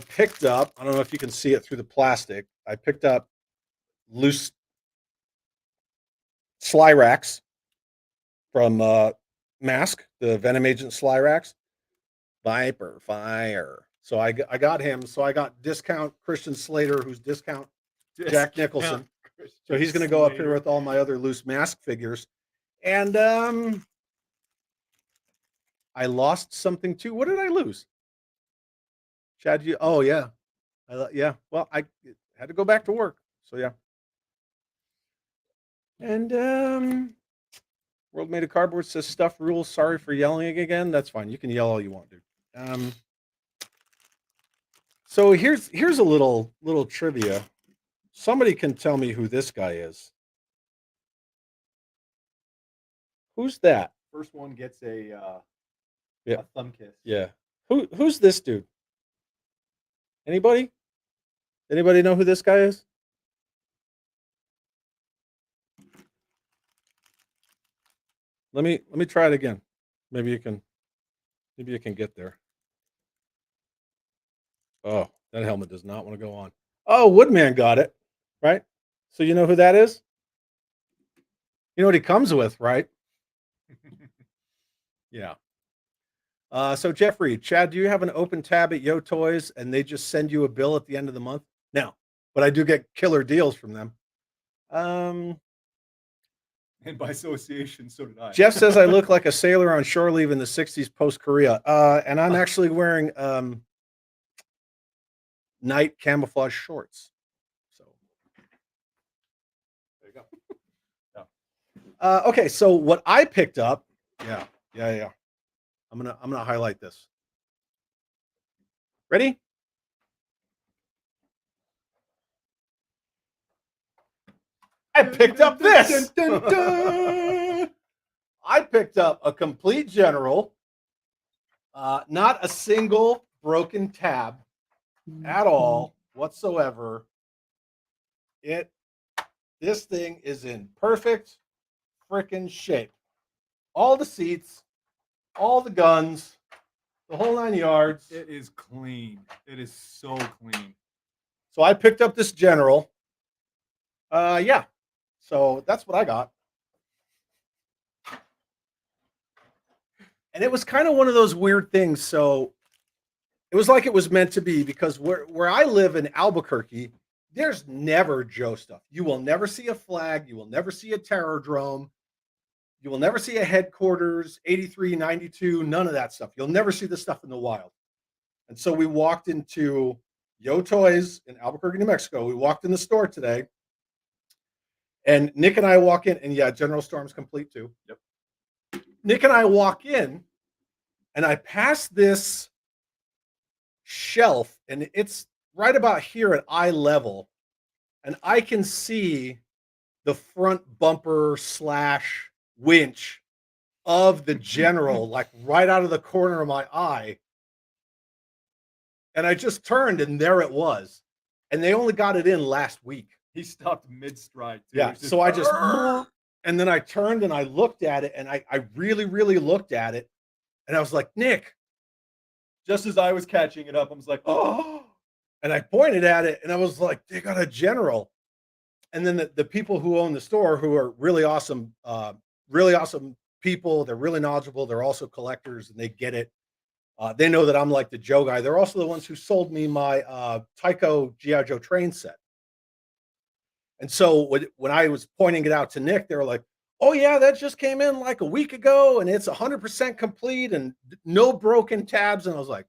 picked up, I don't know if you can see it through the plastic, I picked up loose Slyrax from Mask, the Venom Agent Slyrax. Viper Fire. So I got him. So I got discount Christian Slater, who's discount Jack Nicholson. So he's going to go up here with all my other loose Mask figures. And I lost something too. What did I lose? Chad, you? Oh yeah, yeah. Well, I had to go back to work. So yeah. And World Made of Cardboard says stuff rules. Sorry for yelling again. That's fine. You can yell all you want, dude. So here's a little trivia. Somebody can tell me who this guy is. Who's that? First one gets a thumb kiss. Yeah. Who's this dude? Anybody? Anybody know who this guy is? Let me try it again. Maybe you can get there. Oh, that helmet does not want to go on. Oh, Woodman got it. Right? So you know who that is? You know what he comes with, right? Yeah. So Jeffrey, Chad, do you have an open tab at Yo Toys and they just send you a bill at the end of the month? No, but I do get killer deals from them. And by association, so did I. Jeff says I look like a sailor on shore leave in the 60s post Korea. And I'm actually wearing night camouflage shorts. So there you go. Yeah. Okay, so what I picked up, yeah. I'm gonna highlight this. Ready? I picked up this. I picked up a complete general, not a single broken tab at all whatsoever. This thing is in perfect freaking shape. All the seats, all the guns, the whole 9 yards. It is clean. It is so clean. So I picked up this general. Yeah. So that's what I got. And it was kind of one of those weird things. So it was like it was meant to be because where I live in Albuquerque, there's never Joe stuff. You will never see a flag. You will never see a terror drone. You will never see a headquarters, 83, 92, none of that stuff. You'll never see this stuff in the wild. And so we walked into Yo Toys in Albuquerque, New Mexico. We walked in the store today. And Nick and I walk in, and yeah, General Storm's complete too. Yep. Nick and I walk in, and I pass this shelf, and it's right about here at eye level, and I can see the front bumper / winch of the General, like right out of the corner of my eye. And I just turned, and there it was. And they only got it in last week. He stopped mid-stride, too. Yeah, so I just And then I turned and I looked at it, and I really, really looked at it, and I was like, Nick. Just as I was catching it up, I was like, oh. And I pointed at it, and I was like, they got a general. And then the people who own the store, who are really awesome people, they're really knowledgeable. They're also collectors, and they get it. They know that I'm like the Joe guy. They're also the ones who sold me my Tyco G.I. Joe train set. And so when I was pointing it out to Nick, they were like, oh yeah, that just came in like a week ago, and it's 100% complete and no broken tabs. And I was like,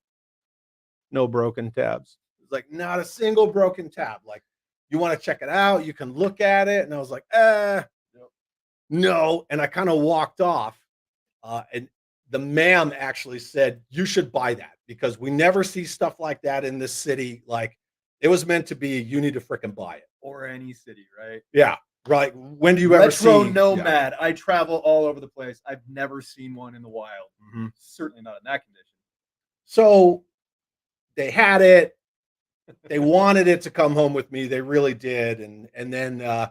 no broken tabs. It's like not a single broken tab. Like, you want to check it out, you can look at it. And I was like, no. And I kind of walked off. And the ma'am actually said, you should buy that, because we never see stuff like that in this city. Like, it was meant to be, you need to freaking buy it. Or any city, right? Yeah. Right. When do you ever see Retro Nomad? Yeah. I travel all over the place. I've never seen one in the wild. Mm-hmm. Certainly not in that condition. So they had it. They wanted it to come home with me. They really did. And then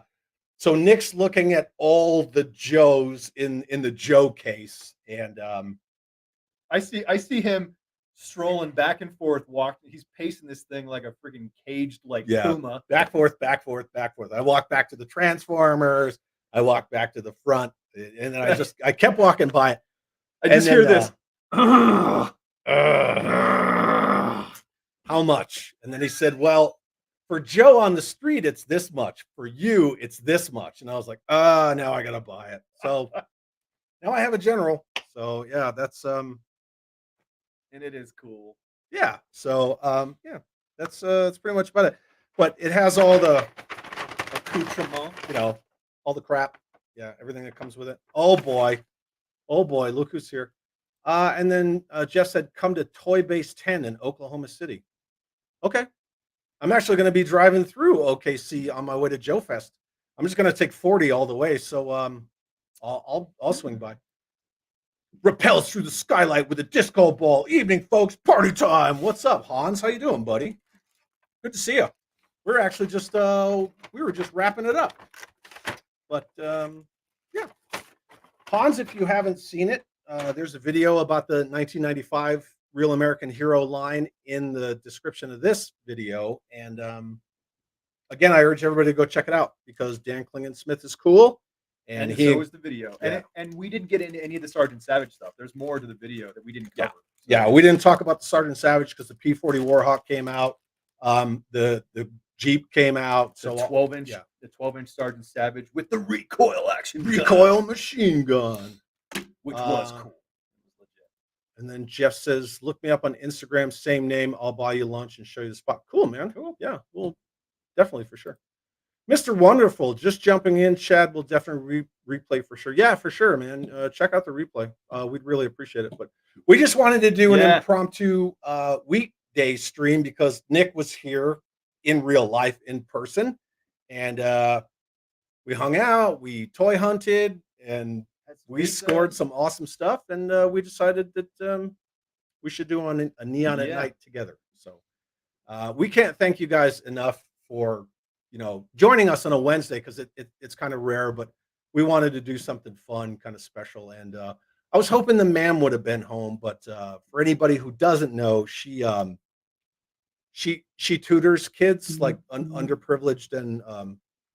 so Nick's looking at all the Joes in the Joe case, and I see him strolling back and forth, walking. He's pacing this thing like a freaking caged puma. Back, forth, back, forth, back, forth. I walk back to the Transformers. I walk back to the front, and then I kept walking by it. I just hear this. How much? And then he said, well, for Joe on the street, it's this much. For you, it's this much. And I was like, now I gotta buy it. So now I have a general. So yeah, that's and it is cool. Yeah. So yeah, that's pretty much about it. But it has all the accoutrement, all the crap. Yeah, everything that comes with it. Oh boy, look who's here. And then Jeff said, come to Toy Base 10 in Oklahoma City. Okay. I'm actually going to be driving through OKC on my way to Joe Fest. I'm just going to take 40 all the way. So I'll swing by. Repels through the skylight with a disco ball. Evening, folks. Party time. What's up, Hans? How you doing, buddy? Good to see you. We're actually just we were just wrapping it up. But yeah. Hans, if you haven't seen it, there's a video about the 1995 Real American Hero line in the description of this video. And again, I urge everybody to go check it out, because Dan Klingon-Smith is cool. And so is the video. Yeah. And we didn't get into any of the Sergeant Savage stuff. There's more to the video that we didn't cover. Yeah, we didn't talk about the Sergeant Savage because the P-40 Warhawk came out. The Jeep came out. So 12-inch, the 12-inch Sergeant Savage with the recoil machine gun, which was cool. And then Jeff says, look me up on Instagram, same name. I'll buy you lunch and show you the spot. Cool, man. Cool. Yeah, well, definitely for sure. Mr. Wonderful, just jumping in. Chad will definitely replay for sure. Yeah, for sure, man. Check out the replay. We'd really appreciate it. But we just wanted to do an impromptu weekday stream because Nick was here in real life, in person. And we hung out, we toy hunted, and we scored some awesome stuff. And we decided that we should do a Neon at Night together. So we can't thank you guys enough for joining us on a Wednesday, because it's kind of rare, but we wanted to do something fun, kind of special. And I was hoping the ma'am would have been home, but for anybody who doesn't know, she tutors kids, like underprivileged and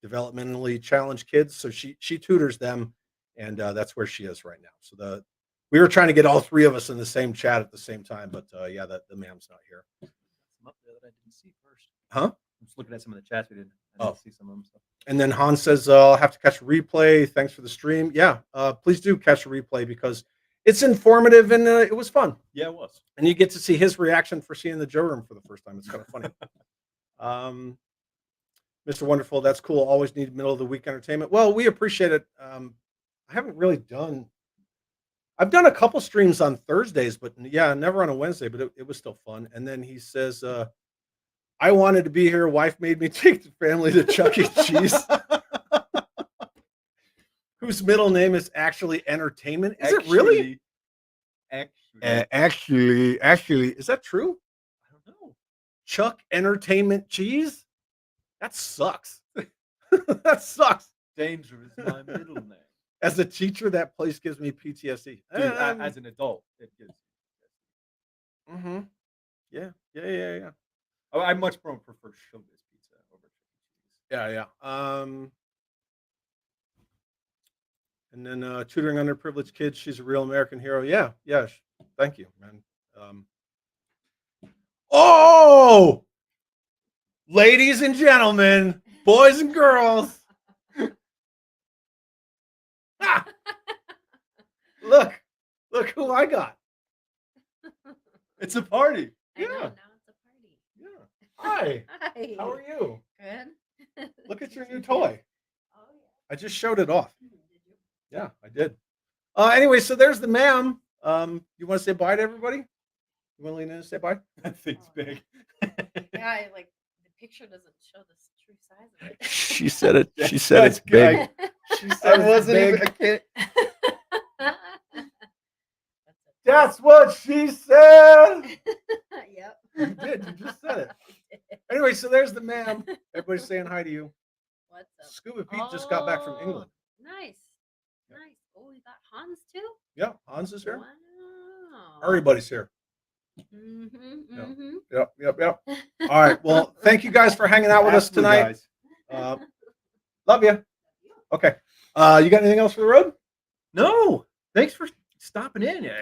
developmentally challenged kids. So she tutors them, and that's where she is right now. So we were trying to get all three of us in the same chat at the same time, but yeah, the ma'am's not here. Some up there that I didn't see first. Huh? I'm just looking at some of the chats we didn't. I didn't see some of them. So. And then Hans says, I'll have to catch a replay. Thanks for the stream. Yeah, please do catch a replay, because it's informative and it was fun. Yeah, it was. And you get to see his reaction for seeing the Joe Room for the first time. It's kind of funny. Mr. Wonderful, that's cool. Always need middle of the week entertainment. Well, we appreciate it. I haven't really I've done a couple streams on Thursdays, but yeah, never on a Wednesday, but it was still fun. And then he says, I wanted to be here. Wife made me take the family to Chuck E. Cheese. Whose middle name is actually Entertainment. Is it really? Actually, is that true? I don't know. Chuck Entertainment Cheese? That sucks. That sucks. Danger is my middle name. As a teacher, that place gives me PTSD. Dude, as an adult, it gives. Mm-hmm. Yeah. I much more prefer Showbiz pizza over Chuck E. Cheese. Yeah. And then tutoring underprivileged kids. She's a real American hero. Yeah. Thank you, man. Oh, ladies and gentlemen, boys and girls. Ah, look who I got. It's a party. I know, Yeah. now it's a party. Yeah. Hi. Hi. How are you? Good. Look at your new toy. Oh, I just showed it off. yeah. Did you? Yeah, I did. Anyway, so there's the ma'am. You want to say bye to everybody? You want to lean in and say bye? That thing's big. Yeah, the picture doesn't show the true size of it. She said it. She said it's big. She said I wasn't big. even a kid. That's what she said. Yep. You did. You just said it. Anyway, so there's the ma'am. Everybody's saying hi to you. What's up? Scuba Pete just got back from England. Nice. Yep. Nice. Oh, we got Hans too? Yeah, Hans is here. Wow. Everybody's here. Mm-hmm. Yep. All right. Well, thank you guys for hanging out with us Absolutely, tonight. guys. Love you. Okay. You got anything else for the road? No, thanks for stopping in. Yeah,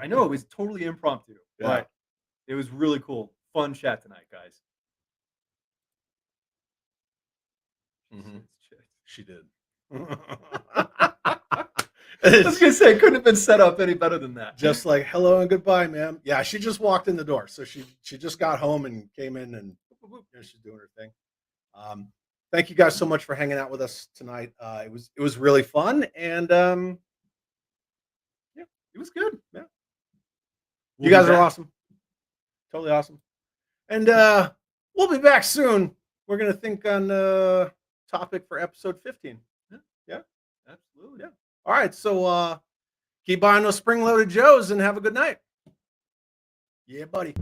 I know it was totally impromptu, Yeah. but it was really cool. Fun chat tonight, guys. Mhm. She did. I was gonna say, it couldn't have been set up any better than that. Just like hello and goodbye, ma'am. Yeah, she just walked in the door, so she just got home and came in and she's doing her thing. Thank you guys so much for hanging out with us tonight. It was really fun, and yeah, it was good. Yeah, you guys are awesome, totally awesome, and we'll be back soon. We're gonna think on topic for episode 15. Yeah, Absolutely. Yeah. All right, so keep buying those spring-loaded Joes and have a good night. Yeah, buddy.